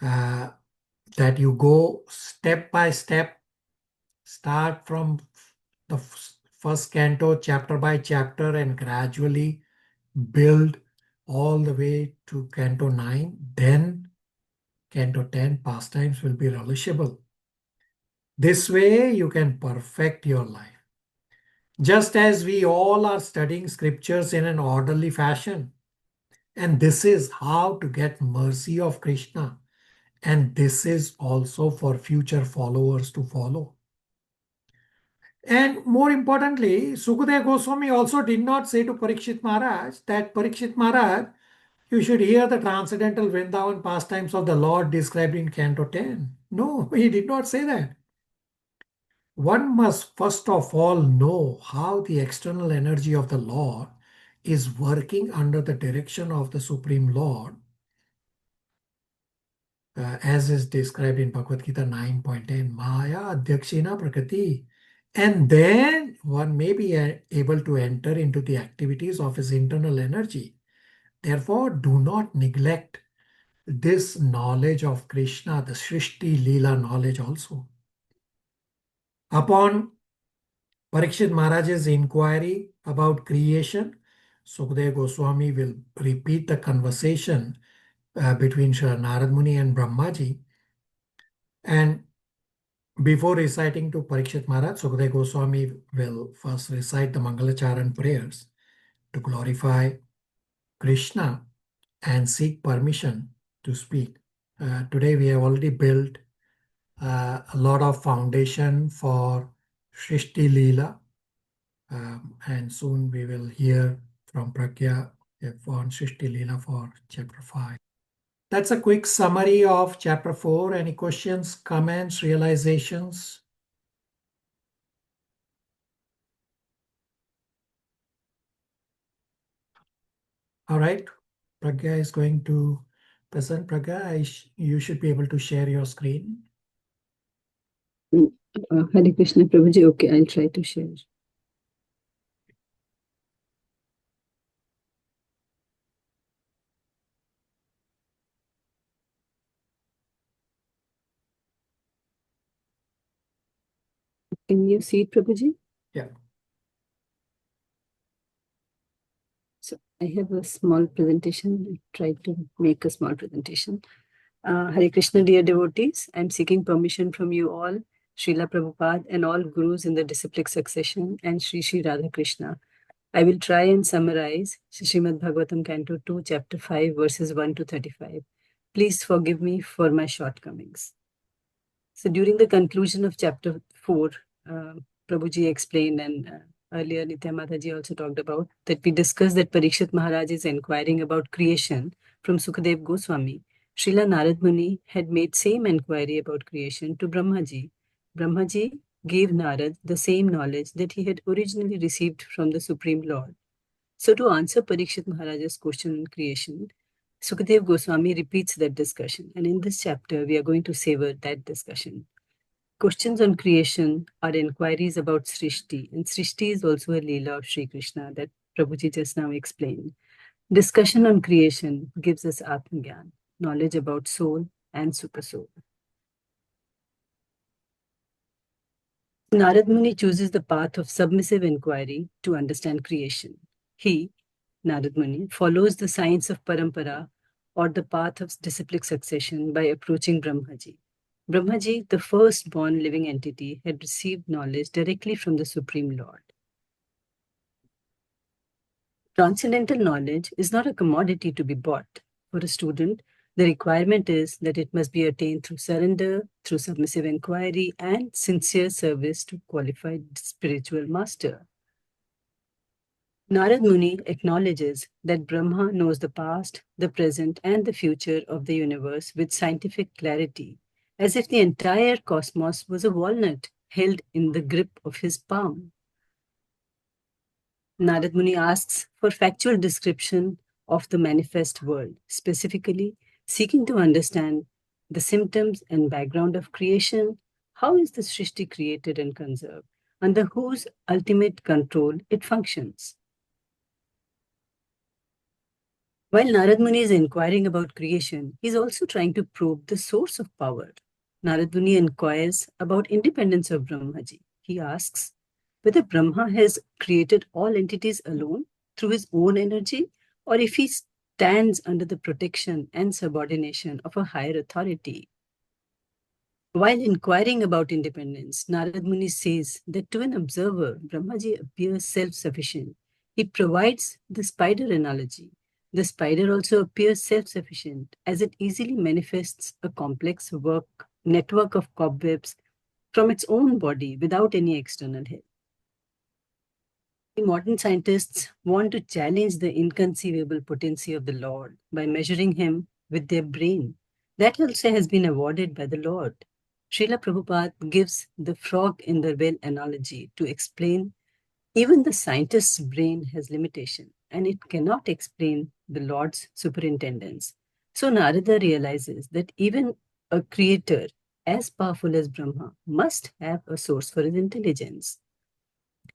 That you go step by step, start from the first canto, chapter by chapter, and gradually build all the way to Canto 9. Then Canto 10 pastimes will be relishable. This way you can perfect your life. Just as we all are studying scriptures in an orderly fashion. And this is how to get mercy of Krishna. And this is also for future followers to follow. And more importantly, Sukadeva Goswami also did not say to Parikshit Maharaj that Parikshit Maharaj, you should hear the transcendental Vrindavan pastimes of the Lord described in Canto 10. No, he did not say that. One must first of all know how the external energy of the Lord is working under the direction of the Supreme Lord, as is described in Bhagavad Gita 9.10, Maya Adhyakshina Prakriti. And then one may be able to enter into the activities of his internal energy. Therefore, do not neglect this knowledge of Krishna, the Srishti Leela knowledge also. Upon Parikshit Maharaj's inquiry about creation, Sukadeva Goswami will repeat the conversation between Narad Muni and Brahmaji. And before reciting to Parikshit Maharaj, Sukadeva Goswami will first recite the Mangalacharan prayers to glorify Krishna and seek permission to speak. Today we have already built a lot of foundation for Srishti Leela, and soon we will hear from Pragya on Srishti Leela for chapter 5. That's a quick summary of chapter 4. Any questions, comments, realizations? All right, Pragya is going to present. Pragya, you should be able to share your screen. Hare Krishna, Prabhuji. Okay, I'll try to share. Can you see it, Prabhuji? Yeah. So I have a small presentation. I tried to make a small presentation. Hare Krishna, dear devotees. I'm seeking permission from you all, Srila Prabhupada and all gurus in the disciplic succession and Sri Sri Radha Krishna. I will try and summarize Srimad Bhagavatam Canto 2, Chapter 5, verses 1 to 35. Please forgive me for my shortcomings. So during the conclusion of Chapter 4, Prabhuji explained, and earlier Nitya Mataji also talked about, that we discussed that Parikshit Maharaj is inquiring about creation from Sukadeva Goswami. Srila Narad Muni had made same inquiry about creation to Brahmaji. Brahmaji gave Narad the same knowledge that he had originally received from the Supreme Lord. So to answer Parikshit Maharaj's question on creation, Sukadeva Goswami repeats that discussion. And in this chapter, we are going to savor that discussion. Questions on creation are inquiries about Srishti, and Srishti is also a Leela of Sri Krishna that Prabhuji just now explained. Discussion on creation gives us Atmagyan, knowledge about soul and supersoul. Narad Muni chooses the path of submissive inquiry to understand creation. He, Narad Muni, follows the science of parampara or the path of disciplic succession by approaching Brahmaji. Brahmaji, the first-born living entity, had received knowledge directly from the Supreme Lord. Transcendental knowledge is not a commodity to be bought. For a student, the requirement is that it must be attained through surrender, through submissive inquiry, and sincere service to qualified spiritual master. Narad Muni acknowledges that Brahma knows the past, the present, and the future of the universe with scientific clarity, as if the entire cosmos was a walnut held in the grip of his palm. Narad Muni asks for factual description of the manifest world, specifically seeking to understand the symptoms and background of creation. How is the Srishti created and conserved? Under whose ultimate control it functions? While Narad Muni is inquiring about creation, he is also trying to probe the source of power. Narad Muni inquires about independence of Brahmaji. He asks whether Brahma has created all entities alone through his own energy, or if he stands under the protection and subordination of a higher authority. While inquiring about independence, Narad Muni says that to an observer, Brahmaji appears self-sufficient. He provides the spider analogy. The spider also appears self-sufficient as it easily manifests a complex network of cobwebs from its own body without any external help. Modern scientists want to challenge the inconceivable potency of the Lord by measuring him with their brain. That also has been awarded by the Lord. Srila Prabhupada gives the frog in the well analogy to explain even the scientist's brain has limitation and it cannot explain the Lord's superintendence. So Narada realizes that even a creator as powerful as Brahma must have a source for his intelligence.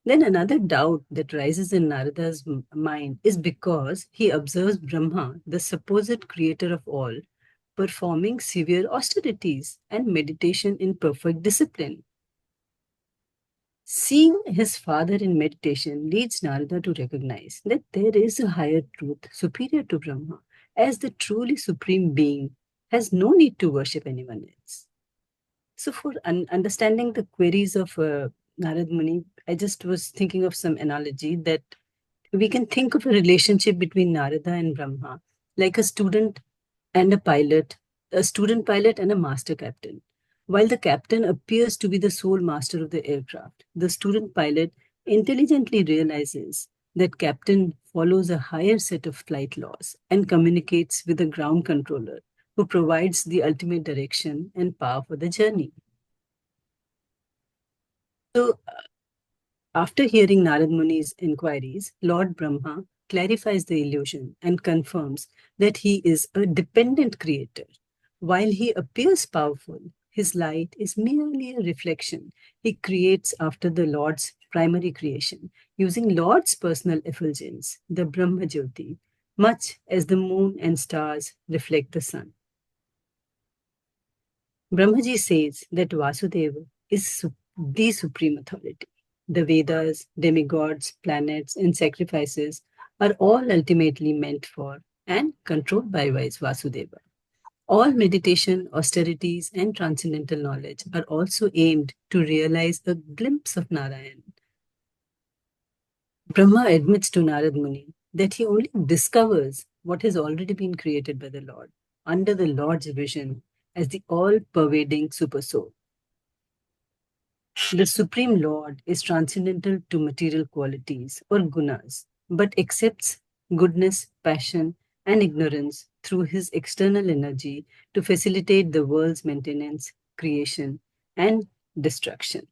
Then another doubt that rises in Narada's mind is because he observes Brahma, the supposed creator of all, performing severe austerities and meditation in perfect discipline. Seeing his father in meditation leads Narada to recognize that there is a higher truth superior to Brahma, as the truly supreme being has no need to worship anyone else. So for understanding the queries of Narad Muni, I just was thinking of some analogy that we can think of a relationship between Narada and Brahma, like a student and a student pilot and a master captain. While the captain appears to be the sole master of the aircraft, the student pilot intelligently realizes that captain follows a higher set of flight laws and communicates with the ground controller who provides the ultimate direction and power for the journey. So, after hearing Narad Muni's inquiries, Lord Brahma clarifies the illusion and confirms that he is a dependent creator. While he appears powerful, his light is merely a reflection he creates after the Lord's primary creation, using Lord's personal effulgence, the Brahma Jyoti, much as the moon and stars reflect the sun. Brahmaji says that Vasudeva is the supreme authority. The Vedas, demigods, planets, and sacrifices are all ultimately meant for and controlled by Vasudeva. All meditation, austerities, and transcendental knowledge are also aimed to realize a glimpse of Narayan. Brahma admits to Narad Muni that he only discovers what has already been created by the Lord under the Lord's vision as the all-pervading Supersoul. The Supreme Lord is transcendental to material qualities or gunas, but accepts goodness, passion, and ignorance through his external energy to facilitate the world's maintenance, creation, and destruction.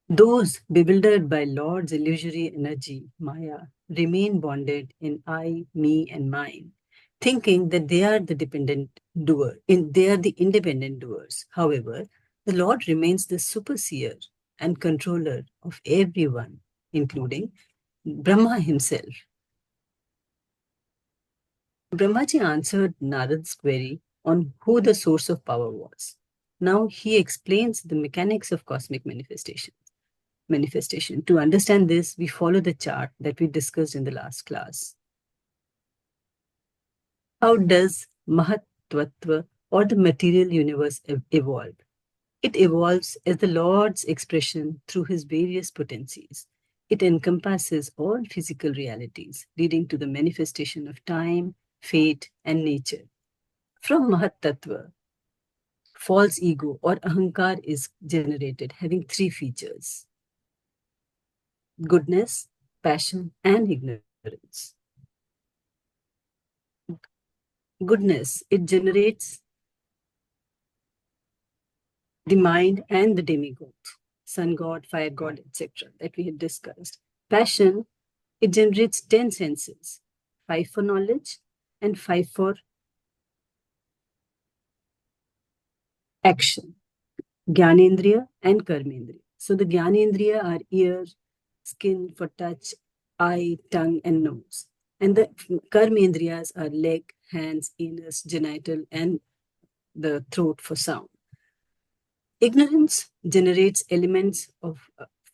Those bewildered by Lord's illusory energy, Maya, remain bonded in I, me, and mine, thinking that they are the independent doers. However, the Lord remains the superseer and controller of everyone, including Brahma himself. Brahmaji answered Narad's query on who the source of power was. Now he explains the mechanics of cosmic manifestation. To understand this, we follow the chart that we discussed in the last class. How does Mahat Tattva or the material universe evolve? It evolves as the Lord's expression through his various potencies. It encompasses all physical realities, leading to the manifestation of time, fate, and nature. From Mahat Tattva, false ego or ahankar is generated, having three features: goodness, passion, and ignorance. Goodness, it generates the mind and the demigod, sun god, fire god, etc., that we had discussed. Passion, it generates 10 senses, 5 for knowledge and 5 for action, Gyanendriya and Karmendriya. So the Gyanendriya are ear, skin for touch, eye, tongue, and nose. And the Karmendriyas are leg, hands, anus, genital, and the throat for sound. Ignorance generates elements of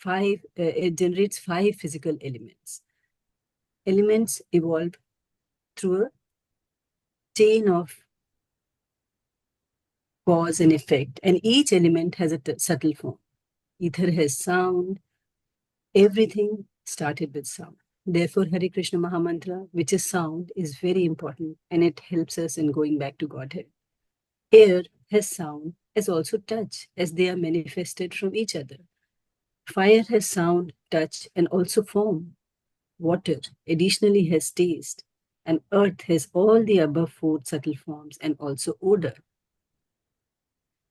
it generates 5 physical elements. Elements evolve through a chain of cause and effect, and each element has a subtle form. Ether has sound. Everything started with sound. Therefore, Hare Krishna Mahamantra, which is sound, is very important, and it helps us in going back to Godhead. Air has sound, as also touch, as they are manifested from each other. Fire has sound, touch, and also form. Water additionally has taste, and earth has all the above 4 subtle forms and also odor.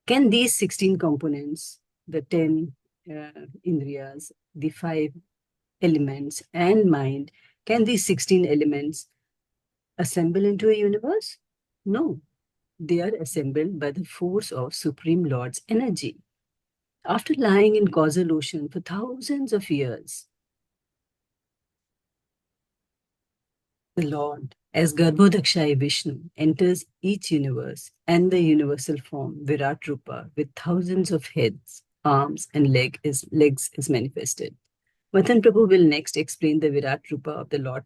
Can these 16 components, the 10 indriyas, the 5 elements, and mind, can these 16 elements assemble into a universe? No, they are assembled by the force of Supreme Lord's energy. After lying in causal ocean for thousands of years, the Lord, as Garbhodakshaya Vishnu, enters each universe and the universal form, Virat Rupa, with thousands of heads, arms, and legs is manifested. Matan Prabhu will next explain the Virat Rupa of the Lord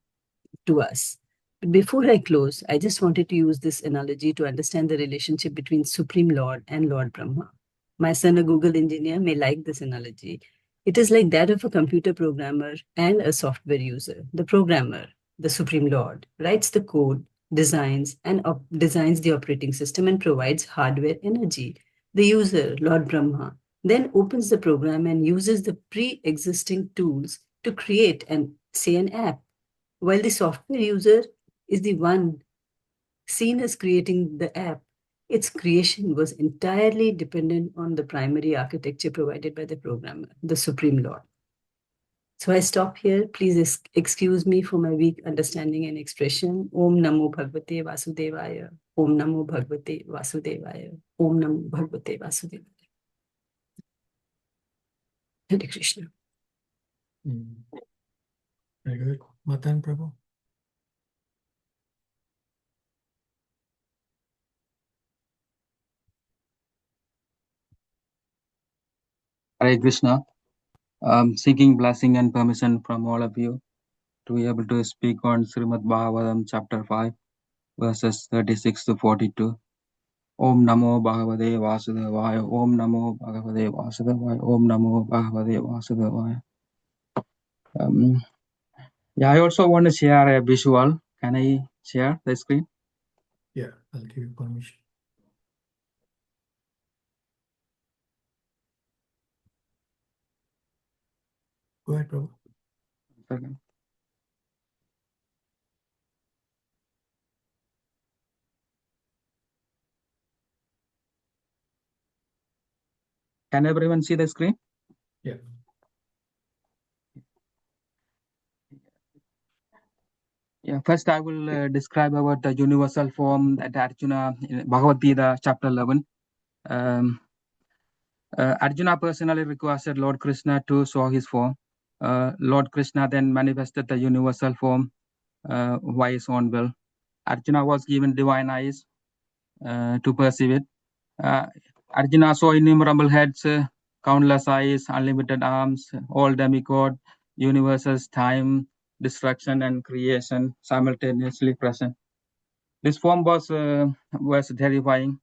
to us. But before I close, I just wanted to use this analogy to understand the relationship between Supreme Lord and Lord Brahma. My son, a Google engineer, may like this analogy. It is like that of a computer programmer and a software user. The programmer, the Supreme Lord, writes the code, designs the operating system and provides hardware energy. The user, Lord Brahma, then opens the program and uses the pre-existing tools to create an app, while the software user is the one seen as creating the app. Its creation was entirely dependent on the primary architecture provided by the programmer, the Supreme Lord. So I stop here. Please excuse me for my weak understanding and expression. Om Namo Bhagavate Vasudevaya. Om Namo Bhagavate Vasudevaya. Om Namo Bhagavate Vasudevaya. Hare Krishna. Very good. Matan Prabhu. Hare Krishna. Seeking blessing and permission from all of you to be able to speak on Srimad Bhagavatam chapter 5, verses 36 to 42. Om Namo Bhagavate Vasudevaya. Om Namo Bhagavate Vasudevaya. Om Namo Bhagavate Vasudevaya. Yeah, I also want to share a visual. Can I share the screen? Yeah, I'll give you permission. Go ahead, Prabhu. Okay. Can everyone see the screen? Yeah. Yeah, first I will describe about the universal form that Arjuna in Bhagavad Gita chapter 11. Arjuna personally requested Lord Krishna to show his form. Lord Krishna then manifested the universal form by his own will. Arjuna was given divine eyes to perceive it. Arjuna saw innumerable heads, countless eyes, unlimited arms, all demigod, universes, time, destruction, and creation simultaneously present. This form was terrifying.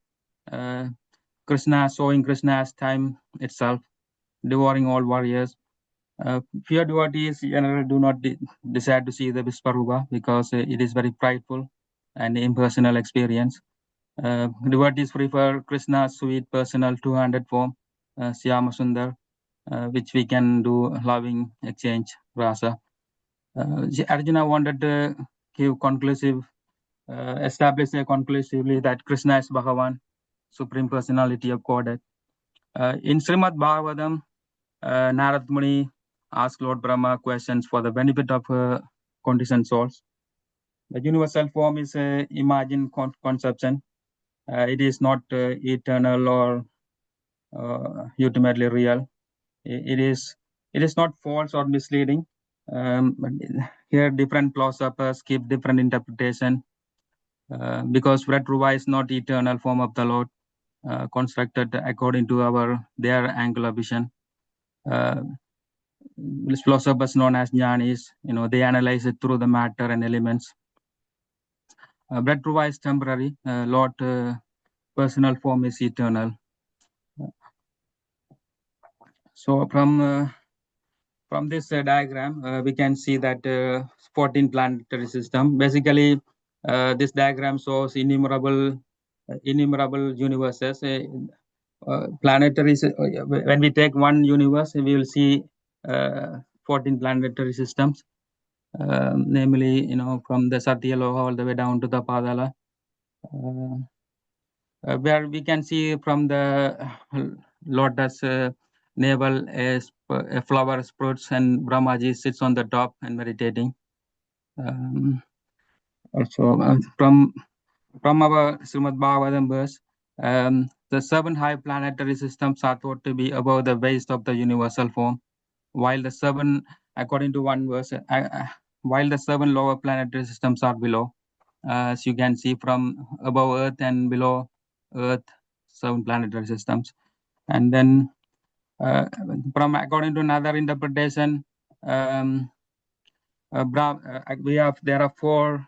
Krishna showing Krishna as time itself, devouring all warriors. Few devotees generally do not desire to see the Vishwarupa because it is very prideful and impersonal experience. Devotees prefer Krishna's sweet personal 200 form, Syama Sundar, which we can do loving exchange rasa. Arjuna wanted to give conclusive, establish conclusively that Krishna is Bhagavan, Supreme Personality of Godhead. In Srimad Bhagavatam, Narad Muni asked Lord Brahma questions for the benefit of conditioned souls. The universal form is imagined conception. It is not eternal or ultimately real. It is not false or misleading. Here, different philosophers give different interpretation because Virat Rupa is not eternal form of the Lord, constructed according to their angular vision. Philosophers known as jnanis, they analyze it through the matter and elements. Virat Rupa is temporary. Lord personal form is eternal. So from this diagram, we can see that 14 planetary system. Basically, this diagram shows innumerable universes. Planetary. When we take one universe, we will see 14 planetary systems, namely, from the Satyaloka all the way down to the Padala, where we can see from the lotus navel a flower sprouts and Brahmaji sits on the top and meditating. Also, from our Srimad Bhagavatam verse, the 7 high planetary systems are thought to be above the waist of the universal form, while the 7, according to one verse, while the 7 lower planetary systems are below. As you can see from above Earth and below Earth, 7 planetary systems. And then according to another interpretation, there are 4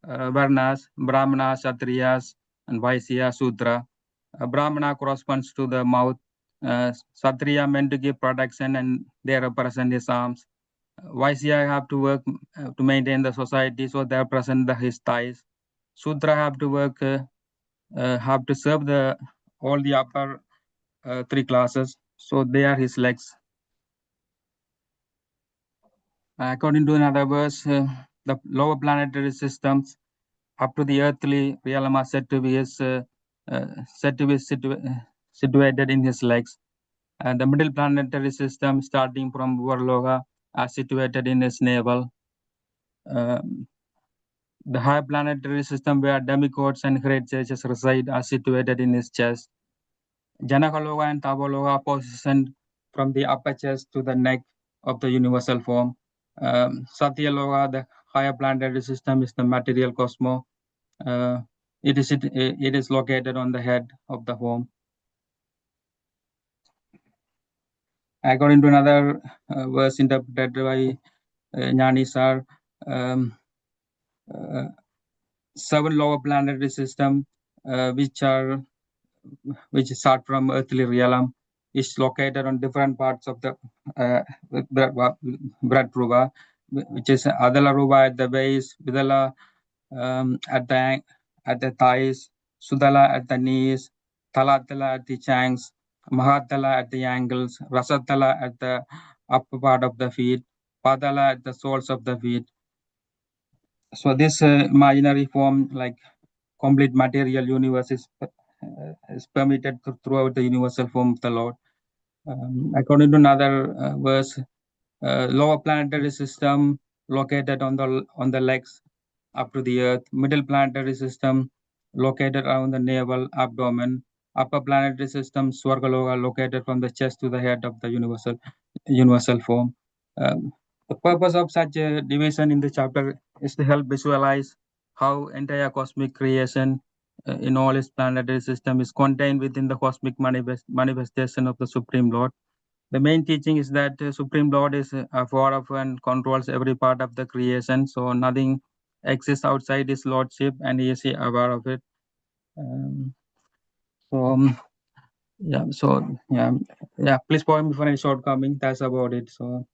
Varnas, Brahmana, Kshatriyas, and Vaisya, Sudra. Brahmana corresponds to the mouth. Kshatriya meant to give protection and they represent his arms. Vaisya have to work to maintain the society, so they represent his thighs. Sudra have to work, have to serve all the upper 3 classes, so they are his legs. According to another verse, the lower planetary systems up to the earthly realm are said to be situated in his legs. And the middle planetary system, starting from Varloka, are situated in his navel. The high planetary system where demigods and great sages reside are situated in his chest. Janakaloka and Tabaloka are positioned from the upper chest to the neck of the universal form. Satyaloka, the higher planetary system, is the material cosmos. It is located on the head of the form. According to another verse interpreted by Jnanisar, 7 lower planetary system, which start from earthly realm, is located on different parts of the Brad Ruba, which is Adala Ruba at the base, Vidala at the thighs, Sudala at the knees, Talatala at the chanks, Mahatala at the ankles, Rasatala at the upper part of the feet, Padala at the soles of the feet. So this imaginary form, like complete material universe, is permitted throughout the universal form of the Lord. According to another verse, lower planetary system located on the legs up to the earth, middle planetary system located around the navel, abdomen, upper planetary system Swargaloka located from the chest to the head of the universal form. The purpose of such a division in the chapter is to help visualize how entire cosmic creation in all its planetary system is contained within the cosmic manifestation of the Supreme Lord. The main teaching is that Supreme Lord is far off and controls every part of the creation, so nothing exists outside his lordship, and he is aware of it. Please point me for any shortcoming. That's about it. So.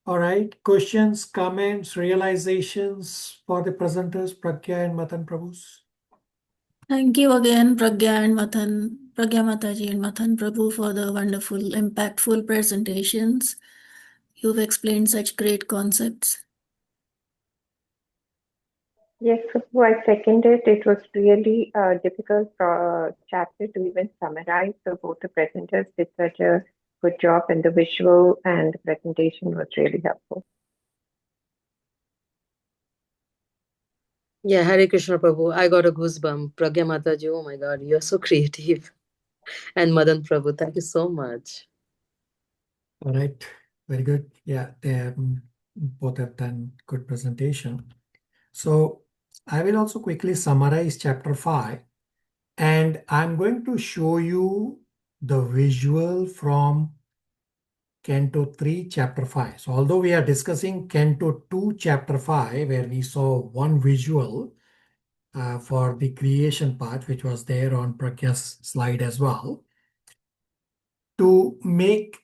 All right. Questions, comments, realizations for the presenters, Pragya and Matan Prabhus? Thank you again, Pragya Mataji and Matan Prabhu, for the wonderful, impactful presentations. You've explained such great concepts. Yes, Prabhu, I second it. It was really a difficult chapter to even summarize. So both the presenters did such a good job, and the visual and the presentation was really helpful. Yeah, Hare Krishna Prabhu. I got a goosebump. Pragya Mataji, oh my God, you're so creative. And Madan Prabhu, thank you so much. All right. Very good. Yeah, they both have done good presentation. So I will also quickly summarize chapter 5, and I'm going to show you the visual from Canto 3, Chapter 5. So although we are discussing Canto 2, Chapter 5, where we saw one visual for the creation part, which was there on Pragya's slide as well, to make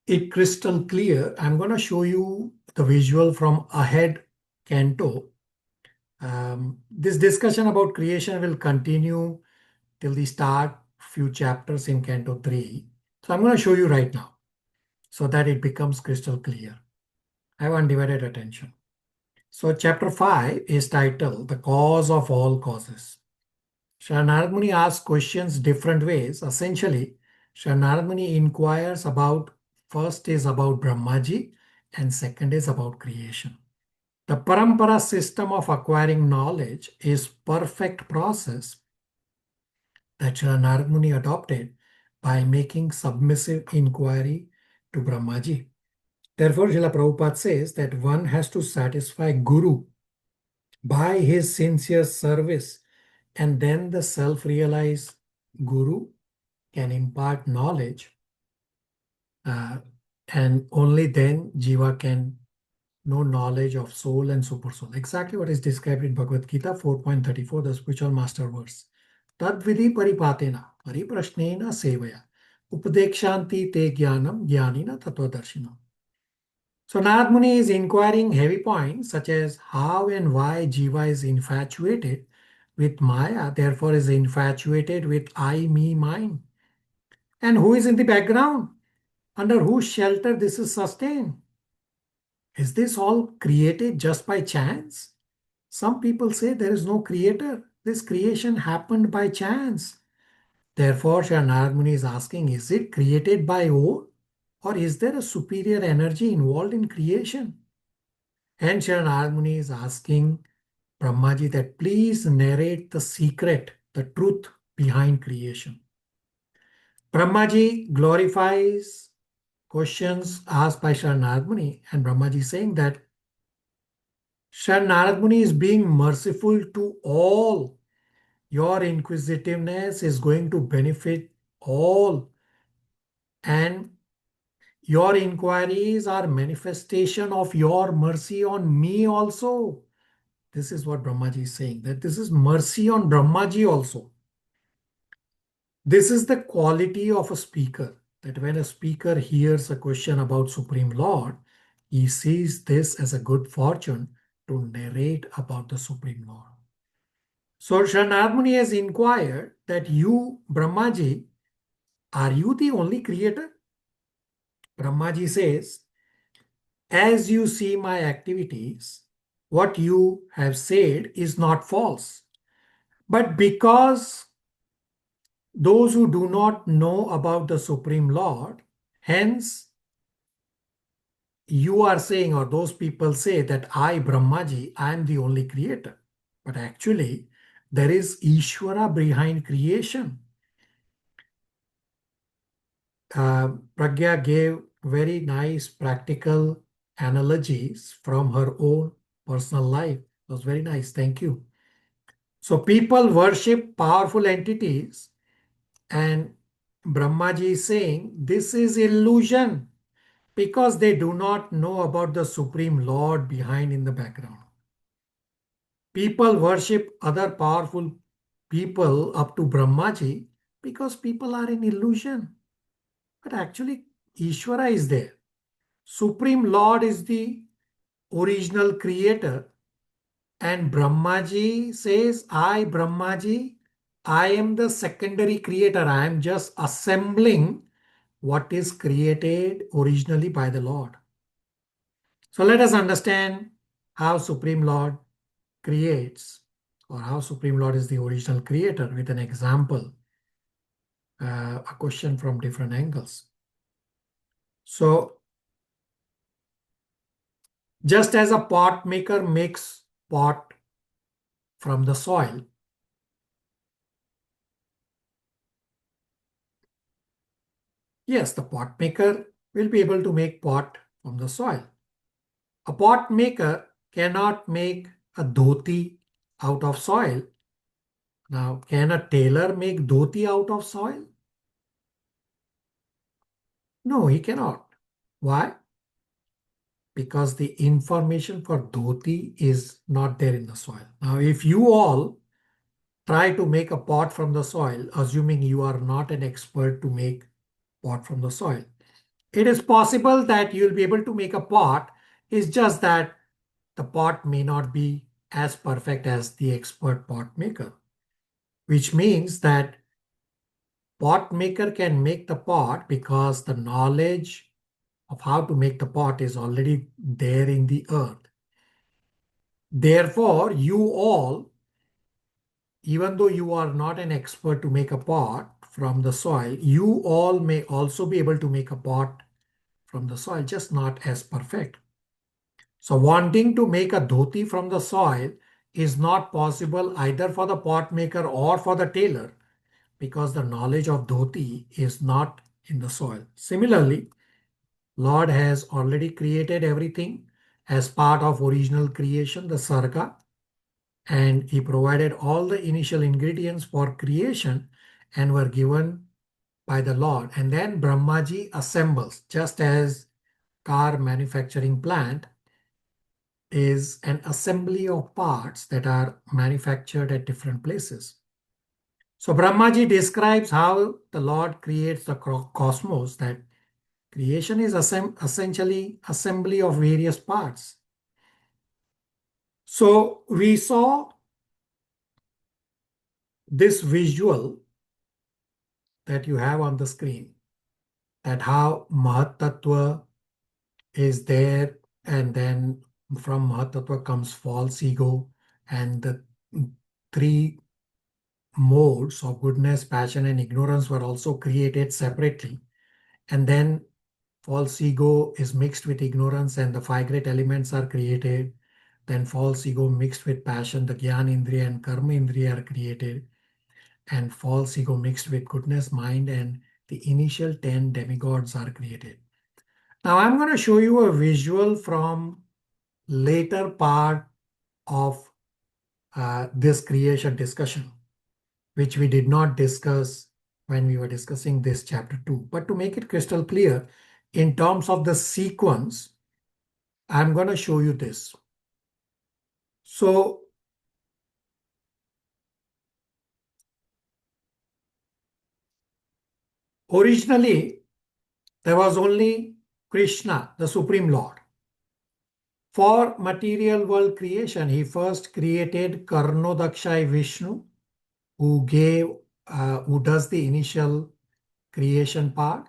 it crystal clear, I'm going to show you the visual from ahead Canto. This discussion about creation will continue till the start few chapters in Canto 3. So I'm going to show you right now so that it becomes crystal clear. Have undivided attention. So chapter 5 is titled The Cause of All Causes. Narad Muni asks questions different ways. Essentially, Narad Muni inquires about, first is about Brahmaji and second is about creation. The parampara system of acquiring knowledge is perfect process that Narad Muni adopted by making submissive inquiry to Brahmaji. Therefore, Srila Prabhupada says that one has to satisfy Guru by his sincere service, and then the self-realized Guru can impart knowledge, and only then Jiva can know knowledge of soul and supersoul. Exactly what is described in Bhagavad Gita 4.34, the spiritual master verse. Tad vidhi paripatena pariprashnena sevaya upadekshanti te jnanam jnanina tattvadarshina. So Narad Muni is inquiring heavy points such as how and why Jiva is infatuated with Maya, therefore is infatuated with I, me, mine. And who is in the background? Under whose shelter this is sustained? Is this all created just by chance? Some people say there is no creator. This creation happened by chance. Therefore, Narad Muni is asking, is it created by all? Or is there a superior energy involved in creation? And Narad Muni is asking Brahmaji that please narrate the secret, the truth behind creation. Brahmaji glorifies questions asked by Narad Muni, and Brahmaji saying that Narad Muni is being merciful to all. Your inquisitiveness is going to benefit all, and your inquiries are manifestation of your mercy on me also. This is what Brahmaji is saying, that this is mercy on Brahmaji also. This is the quality of a speaker, that when a speaker hears a question about Supreme Lord, he sees this as a good fortune to narrate about the Supreme Lord. So Narad Muni has inquired that you, Brahmaji, are you the only creator? Brahmaji says, as you see my activities, what you have said is not false. But because those who do not know about the Supreme Lord, hence you are saying, or those people say that I, Brahmaji, I am the only creator. But actually, there is Ishvara behind creation. Pragya gave very nice practical analogies from her own personal life. It was very nice. Thank you. So people worship powerful entities, and Brahmaji is saying this is illusion because they do not know about the Supreme Lord behind in the background. People worship other powerful people up to Brahmaji because people are in illusion. But actually, Ishvara is there. Supreme Lord is the original creator, and Brahmaji says, I, Brahmaji, I am the secondary creator. I am just assembling what is created originally by the Lord. So let us understand how Supreme Lord creates, or how Supreme Lord is the original creator with an example, a question from different angles. So just as a pot maker makes pot from the soil, yes, the pot maker will be able to make pot from the soil. A pot maker cannot make a dhoti out of soil. Now, can a tailor make dhoti out of soil? No, he cannot. Why? Because the information for dhoti is not there in the soil. Now, if you all try to make a pot from the soil, assuming you are not an expert to make pot from the soil, it is possible that you'll be able to make a pot. It's just that the pot may not be as perfect as the expert pot maker, which means that pot maker can make the pot because the knowledge of how to make the pot is already there in the earth. Therefore, you all, even though you are not an expert to make a pot from the soil, you all may also be able to make a pot from the soil, just not as perfect. So wanting to make a dhoti from the soil is not possible either for the pot maker or for the tailor, because the knowledge of dhoti is not in the soil. Similarly, Lord has already created everything as part of original creation, the sarga, and he provided all the initial ingredients for creation and were given by the Lord. And then Brahmaji assembles, just as car manufacturing plant is an assembly of parts that are manufactured at different places. So Brahmaji describes how the Lord creates the cosmos, that creation is essentially assembly of various parts. So we saw this visual that you have on the screen, that how Mahat Tattva is there, and then from Mahat Tattva comes false ego, and the three modes of goodness, passion, and ignorance were also created separately. And then false ego is mixed with ignorance and the five great elements are created. Then false ego mixed with passion, the Gyan Indriya and Karma Indriya are created. And false ego mixed with goodness, mind, and the initial 10 demigods are created. Now I'm going to show you a visual from later part of this creation discussion, which we did not discuss when we were discussing this chapter 2. But to make it crystal clear, in terms of the sequence, I'm going to show you this. So originally, there was only Krishna, the Supreme Lord. For material world creation, he first created Karnodakshay Vishnu, who does the initial creation part.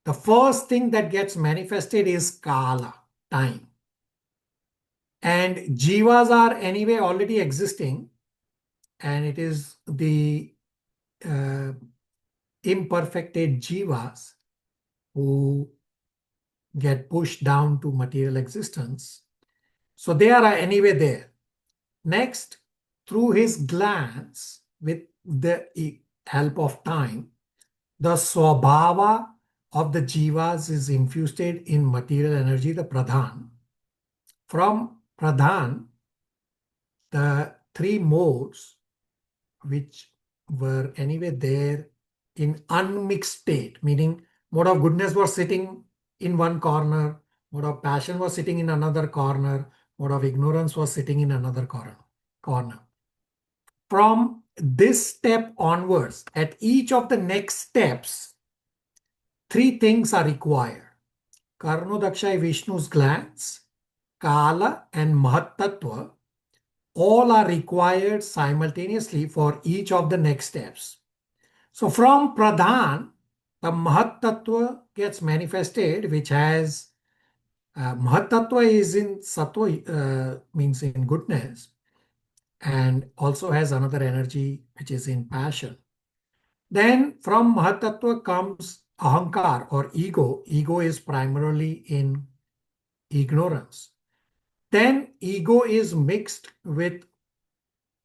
The first thing that gets manifested is Kala, time. And jivas are anyway already existing, and it is the imperfected jivas who get pushed down to material existence. So they are anyway there. Next, through his glance, with the help of time, the swabhava of the jivas is infused in material energy, the pradhan. From pradhan, the three modes, which were anyway there in unmixed state, meaning mode of goodness was sitting in one corner, mode of passion was sitting in another corner, mode of ignorance was sitting in another corner. From this step onwards, at each of the next steps, three things are required. Karnodakshay Vishnu's glance, Kala, and Mahat Tattva, all are required simultaneously for each of the next steps. So from Pradhan, the Mahat Tattva gets manifested, which has Mahat Tattva is in Sattva, means in goodness, and also has another energy which is in passion. Then from Mahat Tattva comes Ahankar or ego. Ego is primarily in ignorance. Then ego is mixed with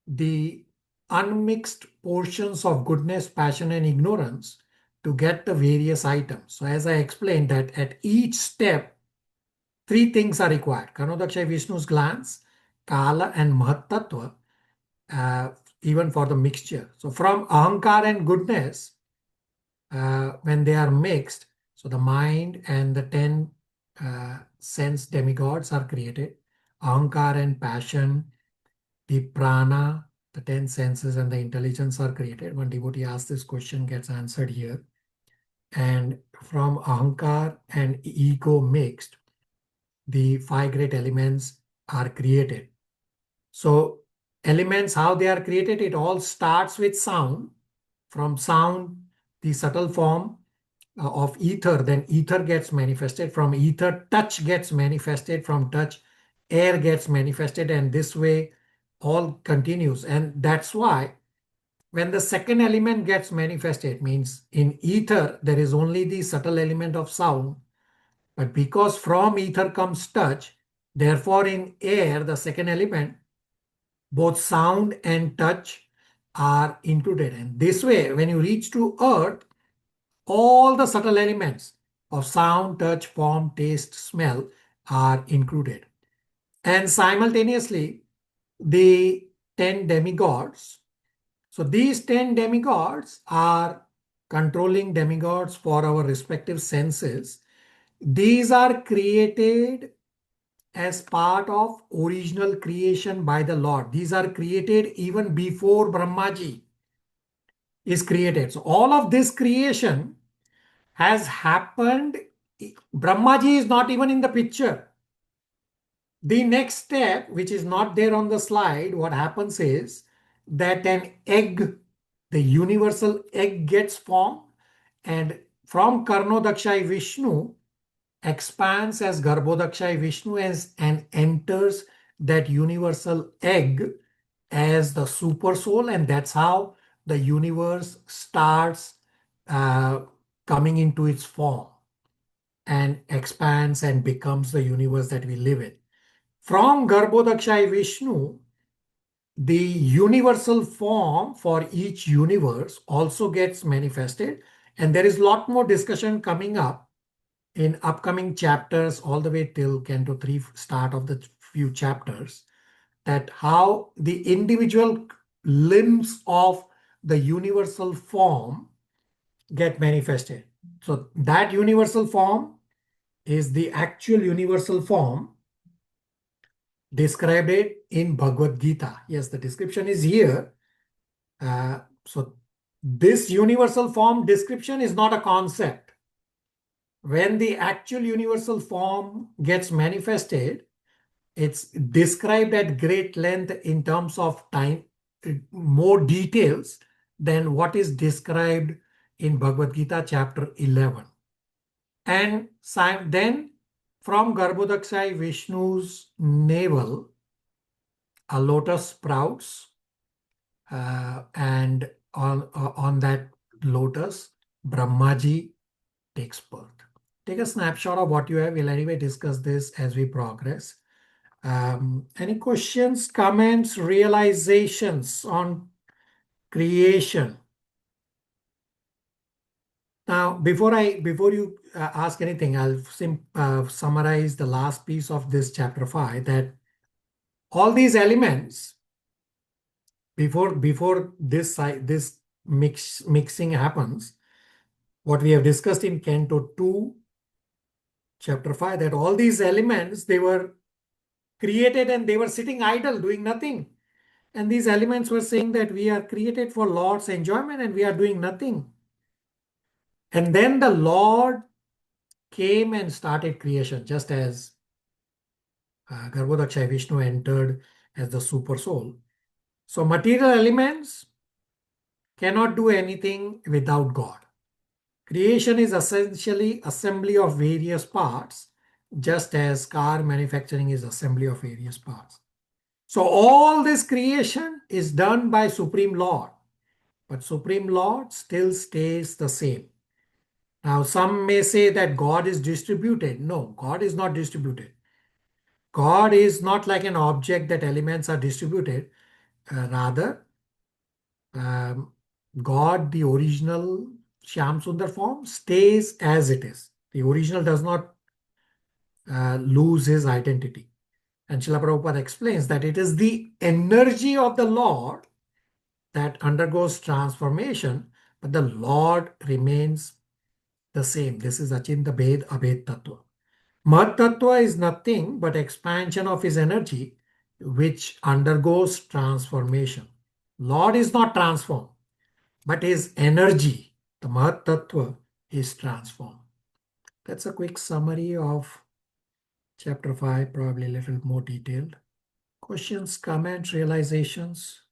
the unmixed portions of goodness, passion, and ignorance to get the various items. So as I explained that at each step, three things are required. Karnodakshay Vishnu's glance, Kala, and Mahat Tattva, even for the mixture. So from Ahankar and goodness, when they are mixed, so the mind and the 10 sense demigods are created. Ahankar and passion, the prana, the 10 senses, and the intelligence are created. One devotee asks this question, gets answered here. And from Ahankar and ego mixed, the five great elements are created. So elements, how they are created, it all starts with sound. From sound, the subtle form of ether, then ether gets manifested. From ether, touch gets manifested. From touch, air gets manifested. And this way, all continues. And that's why when the second element gets manifested, means in ether, there is only the subtle element of sound. But because from ether comes touch, therefore in air, the second element, both sound and touch are included. And this way, when you reach to earth, all the subtle elements of sound, touch, form, taste, smell are included. And simultaneously, the 10 demigods. So these 10 demigods are controlling demigods for our respective senses. These are created as part of original creation by the Lord. These are created even before Brahmaji is created. So all of this creation has happened. Brahmaji is not even in the picture. The next step, which is not there on the slide, what happens is that an egg, the universal egg, gets formed, and from Karnodakshay Vishnu expands as Garbhodakshay Vishnu and enters that universal egg as the super soul, and that's how the universe starts coming into its form and expands and becomes the universe that we live in. From Garbhodakshay Vishnu, the universal form for each universe also gets manifested, and there is a lot more discussion coming up in upcoming chapters all the way till Canto 3 start of the few chapters, that how the individual limbs of the universal form get manifested. So that universal form is the actual universal form described it in Bhagavad Gita. Yes, the description is here. So this universal form description is not a concept. When the actual universal form gets manifested, it's described at great length in terms of time, more details than what is described in Bhagavad Gita chapter 11. And then from Garbhodakshay Vishnu's navel, a lotus sprouts, and on that lotus, Brahmaji takes birth. Take a snapshot of what you have. We'll anyway discuss this as we progress. Any questions, comments, realizations on creation? Now, before you ask anything, I'll summarize the last piece of this chapter 5, that all these elements, before this mixing happens, what we have discussed in Canto 2, chapter 5, that all these elements, they were created and they were sitting idle, doing nothing. And these elements were saying that we are created for Lord's enjoyment and we are doing nothing. And then the Lord came and started creation, just as Garbhodakshay Vishnu entered as the super soul. So material elements cannot do anything without God. Creation is essentially assembly of various parts, just as car manufacturing is assembly of various parts. So all this creation is done by Supreme Lord, but Supreme Lord still stays the same. Now, some may say that God is distributed. No, God is not distributed. God is not like an object that elements are distributed. Rather, God, the original Shyam Sundar form, stays as it is. The original does not lose his identity. And Srila Prabhupada explains that it is the energy of the Lord that undergoes transformation, but the Lord remains the same. This is Achinta Bhed Abhed Tattva. Mat Tattva is nothing but expansion of his energy, which undergoes transformation. Lord is not transformed, but his energy, the Mahat Tattva, is transformed. That's a quick summary of chapter 5, probably a little more detailed. Questions, comments, realizations?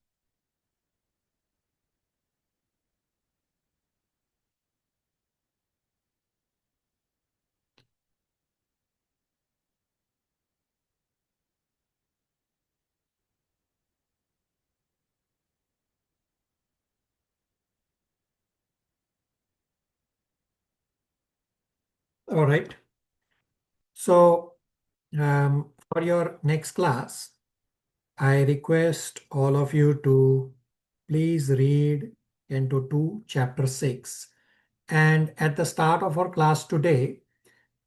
All right. So for your next class, I request all of you to please read Canto 2, Chapter 6. And at the start of our class today,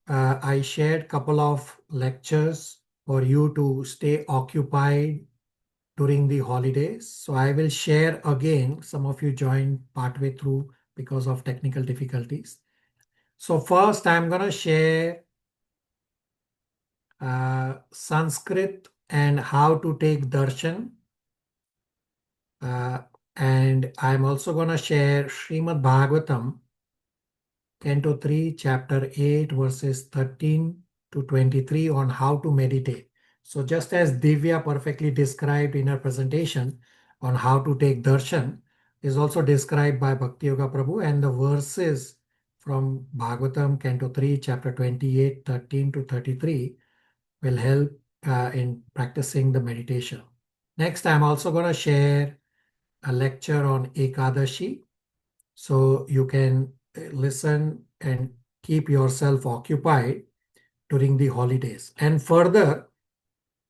I shared a couple of lectures for you to stay occupied during the holidays. So I will share again. Some of you joined partway through because of technical difficulties. So first I'm going to share Sanskrit and how to take darshan. And I'm also going to share Srimad Bhagavatam, Canto 3, Chapter 8, verses 13 to 23 on how to meditate. So just as Divya perfectly described in her presentation on how to take darshan is also described by Bhakti Yoga Prabhu, and the verses from Bhagavatam, Canto 3, Chapter 28, 13 to 33 will help in practicing the meditation. Next, I'm also going to share a lecture on Ekadashi, so you can listen and keep yourself occupied during the holidays. And further,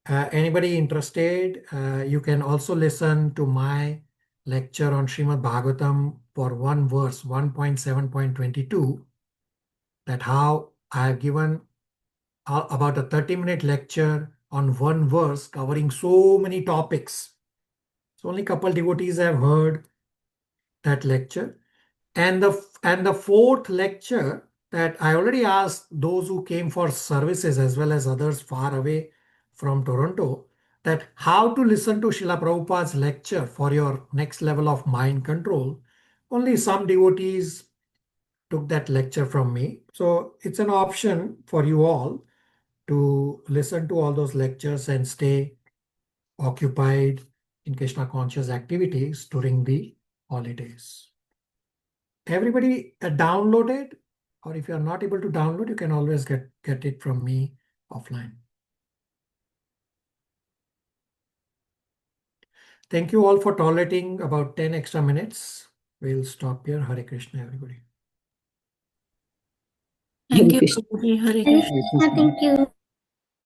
anybody interested, you can also listen to my lecture on Srimad Bhagavatam for one verse, 1.7.22, that how I have given about a 30-minute lecture on one verse covering so many topics. So only a couple devotees have heard that lecture. And the fourth lecture that I already asked those who came for services as well as others far away from Toronto, that how to listen to Srila Prabhupada's lecture for your next level of mind control. Only some devotees took that lecture from me. So it's an option for you all to listen to all those lectures and stay occupied in Krishna conscious activities during the holidays. Everybody downloaded, or if you are not able to download, you can always get it from me offline. Thank you all for tolerating about 10 extra minutes. We'll stop here. Hare Krishna, everybody. Thank Hare you, Krishna. Prabhuji. Hare Krishna. Thank you.